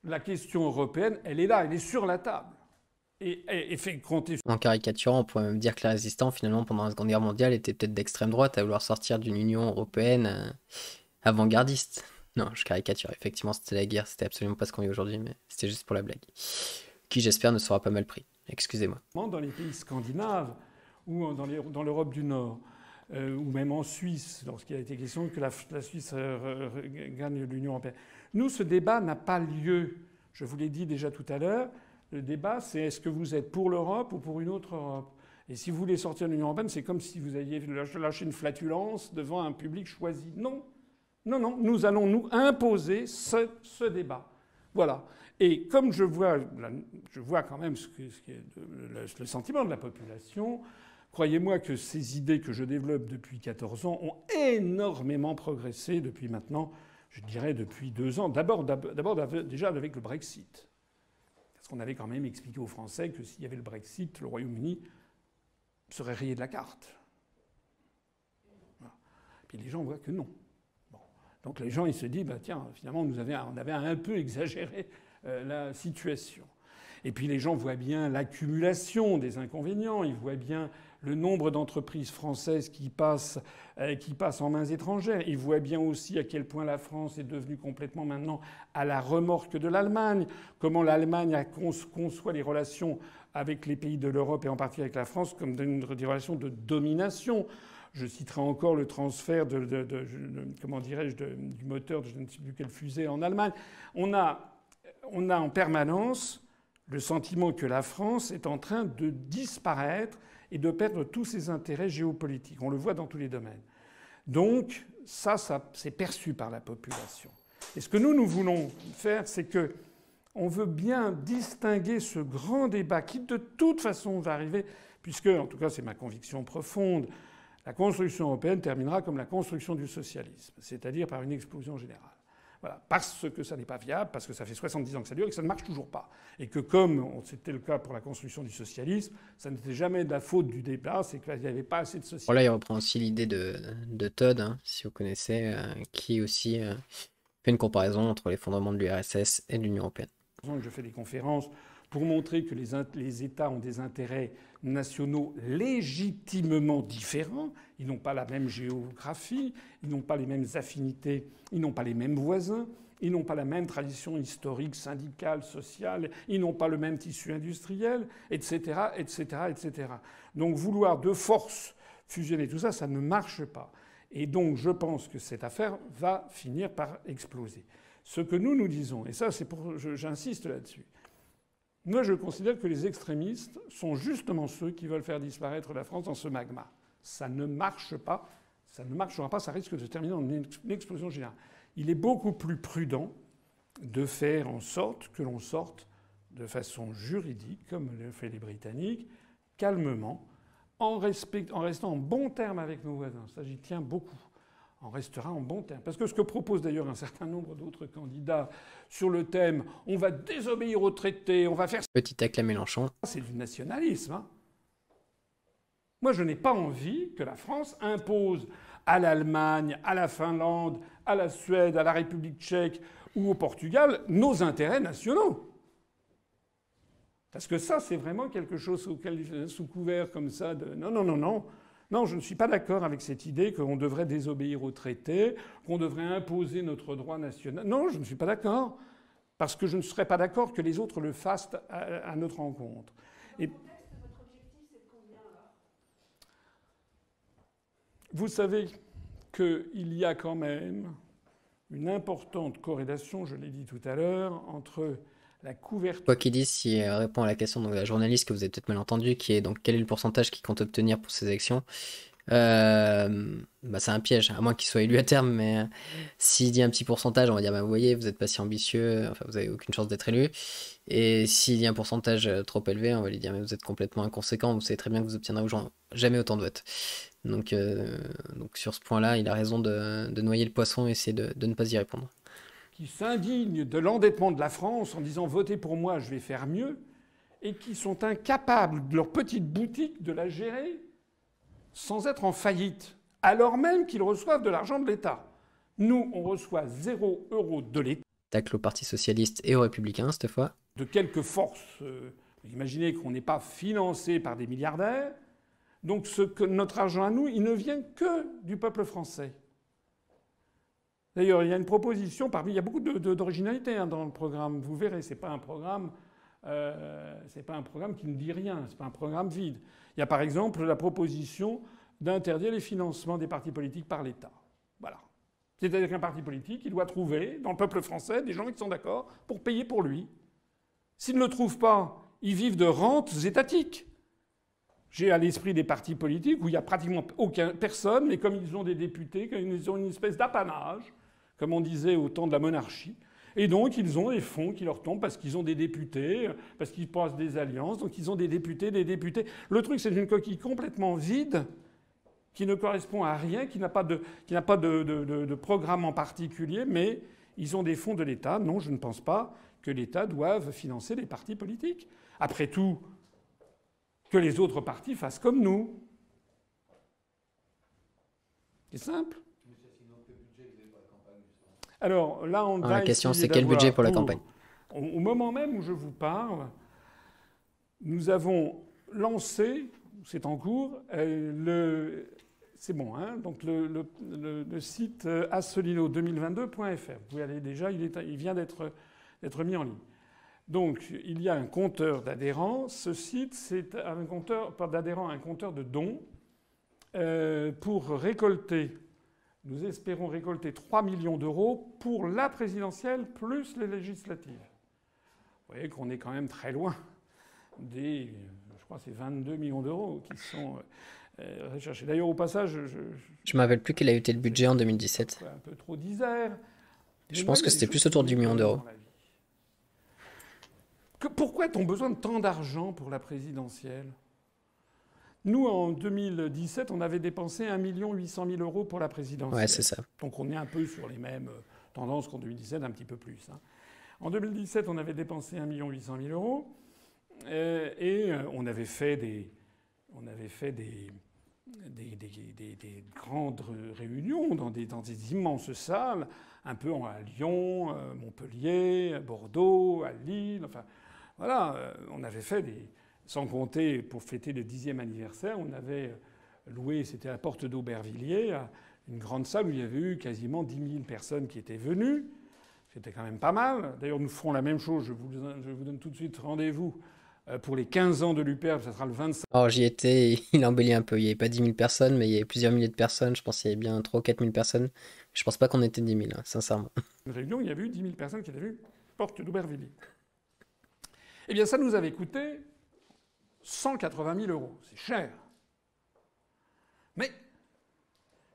La question européenne, elle est là, elle est sur la table. Et fait compter. En caricaturant, on pourrait même dire que les résistants, finalement, pendant la Seconde Guerre mondiale, étaient peut-être d'extrême droite à vouloir sortir d'une Union européenne avant-gardiste. Non, je caricature. Effectivement, c'était la guerre, c'était absolument pas ce qu'on vit aujourd'hui, mais c'était juste pour la blague. Qui, j'espère, ne sera pas mal pris. Excusez-moi. Dans les pays scandinaves ou dans l'Europe du Nord, ou même en Suisse, lorsqu'il a été question que la Suisse gagne l'Union européenne. Nous, ce débat n'a pas lieu. Je vous l'ai dit déjà tout à l'heure. Le débat, c'est est-ce que vous êtes pour l'Europe ou pour une autre Europe ? Et si vous voulez sortir de l'Union européenne, c'est comme si vous aviez lâché une flatulence devant un public choisi. Non. Non, non. Nous allons nous imposer ce débat. Voilà. Et comme je vois quand même ce qui est le sentiment de la population, croyez-moi que ces idées que je développe depuis 14 ans ont énormément progressé depuis maintenant, je dirais depuis 2 ans. D'abord déjà avec le Brexit. Parce qu'on avait quand même expliqué aux Français que s'il y avait le Brexit, le Royaume-Uni serait rayé de la carte. Voilà. Puis les gens voient que non. Bon. Donc les gens, ils se disent, tiens, finalement, on avait un peu exagéré la situation. Et puis les gens voient bien l'accumulation des inconvénients, ils voient bien le nombre d'entreprises françaises qui passent en mains étrangères. Ils voient bien aussi à quel point la France est devenue complètement maintenant à la remorque de l'Allemagne, comment l'Allemagne conçoit les relations avec les pays de l'Europe et en particulier avec la France comme des relations de domination. Je citerai encore le transfert du moteur de je ne sais plus quelle fusée en Allemagne. On a en permanence le sentiment que la France est en train de disparaître et de perdre tous ses intérêts géopolitiques. On le voit dans tous les domaines. Donc, ça c'est perçu par la population. Et ce que nous voulons faire, c'est que on veut bien distinguer ce grand débat qui, de toute façon, va arriver, puisque, en tout cas, c'est ma conviction profonde, la construction européenne terminera comme la construction du socialisme, c'est-à-dire par une explosion générale. Voilà. Parce que ça n'est pas viable, parce que ça fait 70 ans que ça dure et que ça ne marche toujours pas. Et que comme c'était le cas pour la construction du socialisme, ça n'était jamais de la faute du débat, c'est qu'il n'y avait pas assez de socialisme. Bon, là, il reprend aussi l'idée de Todd, si vous connaissez, qui aussi fait une comparaison entre les fondements de l'URSS et de l'Union européenne. Je fais des conférences pour montrer que les États ont des intérêts nationaux légitimement différents. Ils n'ont pas la même géographie, ils n'ont pas les mêmes affinités, ils n'ont pas les mêmes voisins, ils n'ont pas la même tradition historique, syndicale, sociale, ils n'ont pas le même tissu industriel, etc., etc., etc. Donc vouloir de force fusionner tout ça, ça ne marche pas. Et donc je pense que cette affaire va finir par exploser. Ce que nous disons, et ça c'est j'insiste là-dessus, moi, je considère que les extrémistes sont justement ceux qui veulent faire disparaître la France dans ce magma. Ça ne marche pas, ça ne marchera pas, ça risque de se terminer en une explosion générale. Il est beaucoup plus prudent de faire en sorte que l'on sorte de façon juridique, comme le fait les Britanniques, calmement, en restant en bon terme avec nos voisins. Ça, j'y tiens beaucoup. On restera en bon terme. Parce que ce que propose d'ailleurs un certain nombre d'autres candidats sur le thème « on va désobéir au traité, on va faire… » Petit tacle à Mélenchon. C'est du nationalisme. Hein. Moi, je n'ai pas envie que la France impose à l'Allemagne, à la Finlande, à la Suède, à la République tchèque ou au Portugal nos intérêts nationaux. Parce que ça, c'est vraiment quelque chose sous couvert comme ça de… Non, non, non, non. Non, je ne suis pas d'accord avec cette idée qu'on devrait désobéir au traité, qu'on devrait imposer notre droit national. Non, je ne suis pas d'accord. Parce que je ne serais pas d'accord que les autres le fassent à notre encontre. Et… Votre objectif, c'est de combien alors ? Vous savez qu'il y a quand même une importante corrélation, je l'ai dit tout à l'heure, entre la couverture… Quoi qu'il dise, s'il répond à la question de la journaliste que vous avez peut-être mal entendu, qui est donc quel est le pourcentage qu'il compte obtenir pour ces élections, bah c'est un piège, à moins qu'il soit élu à terme, mais s'il dit un petit pourcentage, on va dire bah vous voyez, vous n'êtes pas si ambitieux, enfin vous avez aucune chance d'être élu. Et s'il dit un pourcentage trop élevé, on va lui dire mais vous êtes complètement inconséquent, vous savez très bien que vous obtiendrez jamais autant de votes. Donc sur ce point-là, il a raison de noyer le poisson et essayer de ne pas y répondre. Qui s'indignent de l'endettement de la France en disant « votez pour moi, je vais faire mieux », et qui sont incapables de leur petite boutique de la gérer sans être en faillite, alors même qu'ils reçoivent de l'argent de l'État. Nous, on reçoit 0 € de l'État. Tacle au Parti Socialiste et aux Républicains, cette fois. De quelque force. Imaginez qu'on n'est pas financé par des milliardaires. Donc notre argent à nous, il ne vient que du peuple français. D'ailleurs, il y a une proposition il y a beaucoup d'originalité dans le programme. Vous verrez, c'est pas un programme qui ne dit rien. C'est pas un programme vide. Il y a par exemple la proposition d'interdire les financements des partis politiques par l'État. Voilà. C'est-à-dire qu'un parti politique, il doit trouver dans le peuple français des gens qui sont d'accord pour payer pour lui. S'ils ne le trouvent pas, ils vivent de rentes étatiques. J'ai à l'esprit des partis politiques où il n'y a pratiquement personne, mais comme ils ont des députés, ils ont une espèce d'apanage, comme on disait au temps de la monarchie. Et donc, ils ont des fonds qui leur tombent parce qu'ils ont des députés, parce qu'ils passent des alliances, donc ils ont des députés. Le truc, c'est une coquille complètement vide, qui ne correspond à rien, qui n'a pas de programme en particulier, mais ils ont des fonds de l'État. Non, je ne pense pas que l'État doive financer les partis politiques. Après tout, que les autres partis fassent comme nous. C'est simple. Alors là, on la question, c'est quel budget pour la campagne ? Au moment même où je vous parle, nous avons lancé, c'est en cours, c'est bon, hein, donc le site assolino2022.fr. Vous pouvez aller déjà, il vient d'être mis en ligne. Donc, il y a un compteur d'adhérents. Ce site, c'est un compteur, pas d'adhérents, un compteur de dons pour récolter. Nous espérons récolter 3 millions d'euros pour la présidentielle plus les législatives. Vous voyez qu'on est quand même très loin des, je crois, c'est 22 millions d'euros qui sont recherchés. D'ailleurs, au passage, je ne me rappelle plus quel a été le budget en 2017. Un peu trop d'Isère. Je pense que c'était plus autour du million d'euros. Pourquoi a-t-on besoin de tant d'argent pour la présidentielle ? Nous, en 2017, on avait dépensé 1 800 000 euros pour la présidentielle. Ouais, c'est ça. Donc on est un peu sur les mêmes tendances qu'en 2017, un petit peu plus. Hein. En 2017, on avait dépensé 1 800 000 euros et on avait fait des grandes réunions dans des immenses salles, un peu à Lyon, Montpellier, Bordeaux, à Lille, enfin voilà, on avait fait sans compter, pour fêter le 10e anniversaire, on avait loué, c'était à la porte d'Aubervilliers, une grande salle où il y avait eu quasiment 10 000 personnes qui étaient venues. C'était quand même pas mal. D'ailleurs, nous ferons la même chose. Je vous donne tout de suite rendez-vous pour les 15 ans de l'UPERP. Ça sera le 25. Alors, j'y étais, il embellit un peu. Il n'y avait pas 10 000 personnes, mais il y avait plusieurs milliers de personnes. Je pense qu'il y avait bien 3 ou 4 000 personnes. Je pense pas qu'on était 10 000, hein, sincèrement. Une réunion, il y avait eu 10 000 personnes qui étaient venues, porte d'Aubervilliers. Eh bien, ça nous avait coûté 180 000 euros. C'est cher. Mais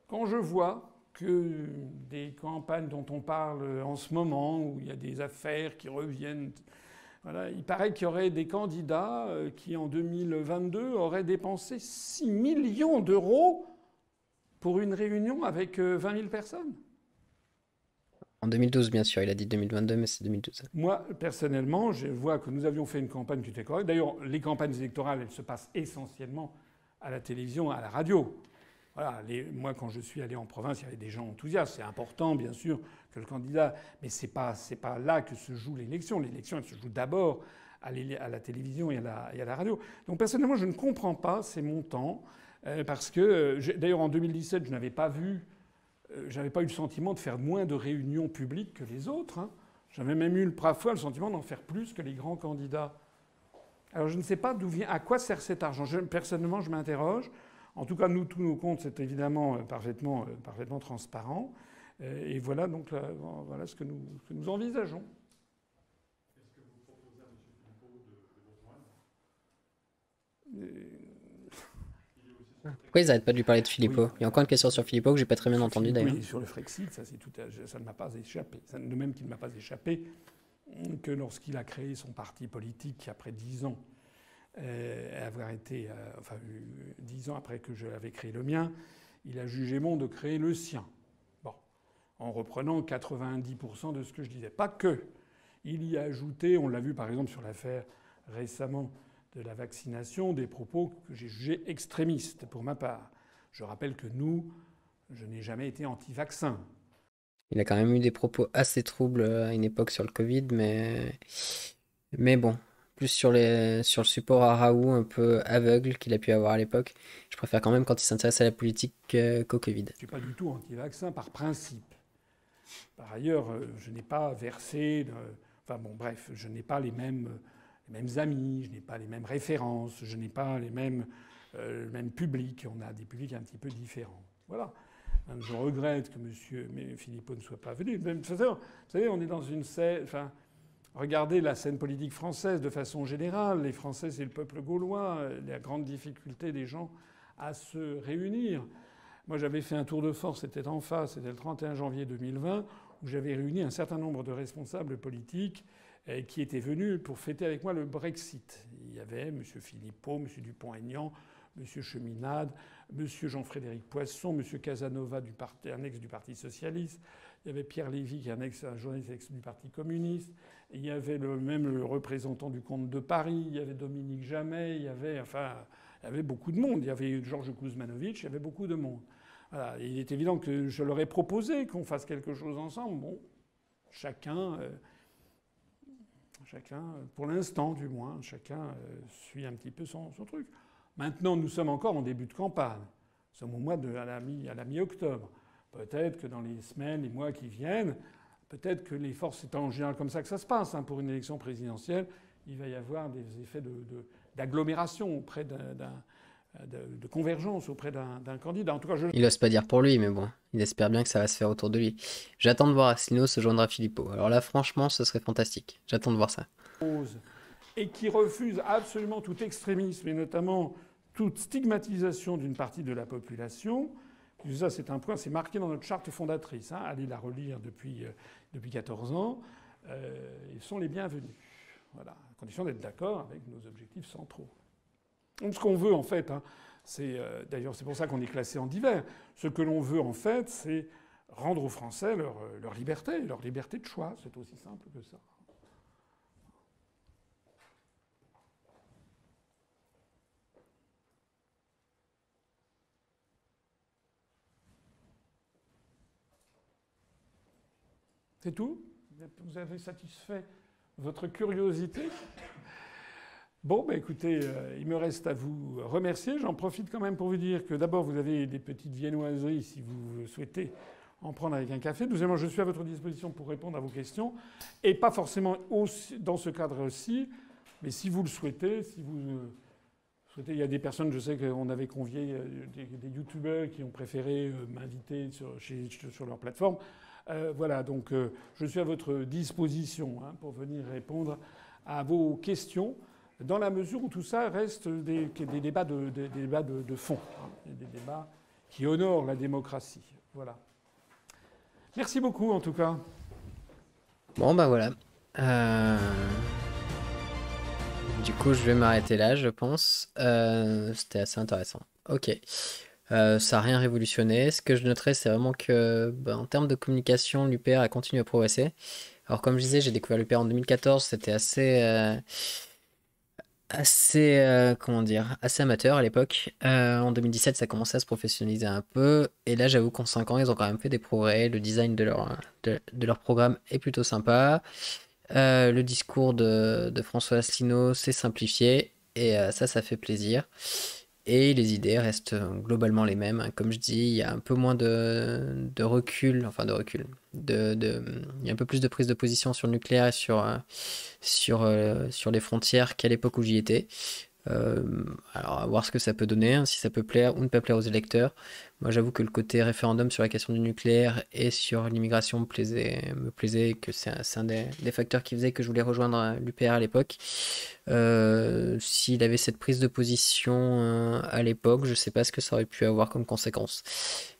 quand je vois que des campagnes dont on parle en ce moment, où il y a des affaires qui reviennent. Voilà, il paraît qu'il y aurait des candidats qui, en 2022, auraient dépensé 6 millions d'euros pour une réunion avec 20 000 personnes. En 2012, bien sûr. Il a dit 2022, mais c'est 2012. Moi, personnellement, je vois que nous avions fait une campagne qui était correcte. D'ailleurs, les campagnes électorales, elles se passent essentiellement à la télévision, à la radio. Voilà, moi, quand je suis allé en province, il y avait des gens enthousiastes. C'est important, bien sûr, que le candidat... Mais c'est pas là que se joue l'élection. L'élection, elle se joue d'abord à la télévision et à la radio. Donc, personnellement, je ne comprends pas ces montants. Parce que, d'ailleurs, en 2017, je n'avais pas eu le sentiment de faire moins de réunions publiques que les autres. Hein. J'avais même eu parfois le sentiment d'en faire plus que les grands candidats. Alors je ne sais pas à quoi sert cet argent. Personnellement, je m'interroge. En tout cas, tous nos comptes, c'est évidemment parfaitement transparent. Et voilà donc voilà ce que nous envisageons. Est-ce que vous proposez à M. Philippot de vous rejoindre? Pourquoi ils n'arrêtent pas de lui parler de Philippot? Il y a encore une question sur Philippot que j'ai pas très bien entendu d'ailleurs. Oui, sur le Frexit, ça ne m'a pas échappé. De même qu'il ne m'a pas échappé que lorsqu'il a créé son parti politique après 10 ans, avoir été, 10 ans après que je l'avais créé le mien, il a jugé bon de créer le sien. Bon, en reprenant 90% de ce que je disais. Pas que. Il y a ajouté, on l'a vu par exemple sur l'affaire récemment de la vaccination, des propos que j'ai jugés extrémistes pour ma part. Je rappelle que je n'ai jamais été anti-vaccin. Il a quand même eu des propos assez troubles à une époque sur le Covid, mais bon, plus sur le support à Raoult un peu aveugle qu'il a pu avoir à l'époque. Je préfère quand même quand il s'intéresse à la politique qu'au Covid. Je ne suis pas du tout anti-vaccin par principe. Par ailleurs, je n'ai pas versé... bref, je n'ai pas les mêmes amis, je n'ai pas les mêmes références, je n'ai pas le même public. On a des publics un petit peu différents. Voilà. Je regrette que M. Philippot ne soit pas venu. Vous savez, on est dans une scène... Regardez la scène politique française de façon générale. Les Français, c'est le peuple gaulois. La grande difficulté des gens à se réunir. Moi, j'avais fait un tour de force, c'était le 31 janvier 2020, où j'avais réuni un certain nombre de responsables politiques qui étaient venus pour fêter avec moi le Brexit. Il y avait M. Philippot, M. Dupont-Aignan, M. Cheminade, M. Jean-Frédéric Poisson, M. Casanova, un ex du Parti socialiste. Il y avait Pierre Lévy, qui est un journaliste ex du Parti communiste. Il y avait le représentant du Comte de Paris. Il y avait Dominique Jamais. Il y avait beaucoup de monde. Il y avait Georges Kuzmanovic. Il y avait beaucoup de monde. Voilà. Il est évident que je leur ai proposé qu'on fasse quelque chose ensemble. Bon, chacun, pour l'instant du moins, chacun suit un petit peu son truc. Maintenant, nous sommes encore en début de campagne. Nous sommes au mois à la mi-octobre. Peut-être que dans les semaines, les mois qui viennent, peut-être que les forces, c'est en général comme ça que ça se passe. Pour une élection présidentielle, il va y avoir des effets d'agglomération auprès de convergence auprès d'un candidat. En tout cas, il n'ose pas dire pour lui, mais bon, il espère bien que ça va se faire autour de lui. J'attends de voir Asselineau se joindre à Philippot. Alors là, franchement, ce serait fantastique. J'attends de voir ça. Et qui refuse absolument tout extrémisme, et notamment toute stigmatisation d'une partie de la population. Ça, c'est un point, c'est marqué dans notre charte fondatrice. Allez la relire depuis 14 ans. Ils sont les bienvenus. Voilà, à condition d'être d'accord avec nos objectifs centraux. Donc ce qu'on veut, en fait, d'ailleurs c'est pour ça qu'on est classé en divers. Ce que l'on veut, en fait, c'est rendre aux Français leur liberté de choix. C'est aussi simple que ça. C'est tout? Vous avez satisfait votre curiosité? Bon, écoutez, il me reste à vous remercier. J'en profite quand même pour vous dire que d'abord, vous avez des petites viennoiseries si vous souhaitez en prendre avec un café. Deuxièmement, je suis à votre disposition pour répondre à vos questions. Et pas forcément aussi, dans ce cadre aussi, mais si vous le souhaitez, il y a des personnes, je sais qu'on avait convié des youtubeurs qui ont préféré m'inviter sur leur plateforme. Voilà, donc je suis à votre disposition pour venir répondre à vos questions, dans la mesure où tout ça reste des débats de fond, des débats qui honorent la démocratie. Voilà. Merci beaucoup en tout cas. Bon, bah voilà. Euh, Du coup, je vais m'arrêter là, je pense. C'était assez intéressant. Ok. Ça n'a rien révolutionné. Ce que je noterais, c'est vraiment que, bah, en termes de communication, l'UPR a continué à progresser. Alors, comme je disais, j'ai découvert l'UPR en 2014. C'était comment dire, assez amateur à l'époque. En 2017, ça commençait à se professionnaliser un peu. Et là, j'avoue qu'en 5 ans, ils ont quand même fait des progrès. Le design de leur programme est plutôt sympa. Le discours de François Asselineau s'est simplifié. Et ça fait plaisir. Et les idées restent globalement les mêmes, hein. Comme je dis, il y a un peu moins de recul, enfin de recul. Il y a un peu plus de prise de position sur le nucléaire et sur les frontières qu'à l'époque où j'y étais. Euh, alors, à voir ce que ça peut donner, hein, si ça peut plaire ou ne pas plaire aux électeurs. Moi, j'avoue que le côté référendum sur la question du nucléaire et sur l'immigration me plaisait, que c'est un des facteurs qui faisait que je voulais rejoindre l'UPR à l'époque. S'il avait cette prise de position à l'époque, je sais pas ce que ça aurait pu avoir comme conséquence.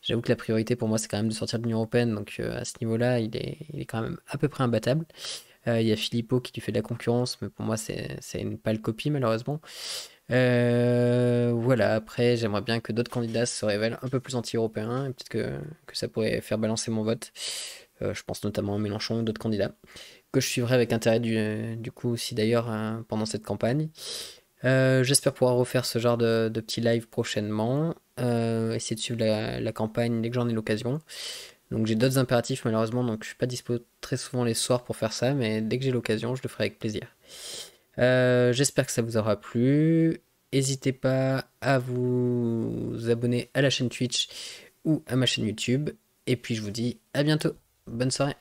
J'avoue que la priorité pour moi, c'est quand même de sortir de l'Union Européenne, donc à ce niveau-là, il est quand même à peu près imbattable. Il y a Philippot qui lui fait de la concurrence, mais pour moi, c'est une pâle copie, malheureusement. Voilà, après, j'aimerais bien que d'autres candidats se révèlent un peu plus anti-européens, et peut-être que ça pourrait faire balancer mon vote. Je pense notamment à Mélenchon ou d'autres candidats, que je suivrai avec intérêt du coup aussi d'ailleurs pendant cette campagne. J'espère pouvoir refaire ce genre de petits live prochainement, essayer de suivre la campagne dès que j'en ai l'occasion. Donc j'ai d'autres impératifs malheureusement, donc je suis pas dispo très souvent les soirs pour faire ça, mais dès que j'ai l'occasion, je le ferai avec plaisir. J'espère que ça vous aura plu. N'hésitez pas à vous abonner à la chaîne Twitch ou à ma chaîne YouTube. Et puis je vous dis à bientôt. Bonne soirée.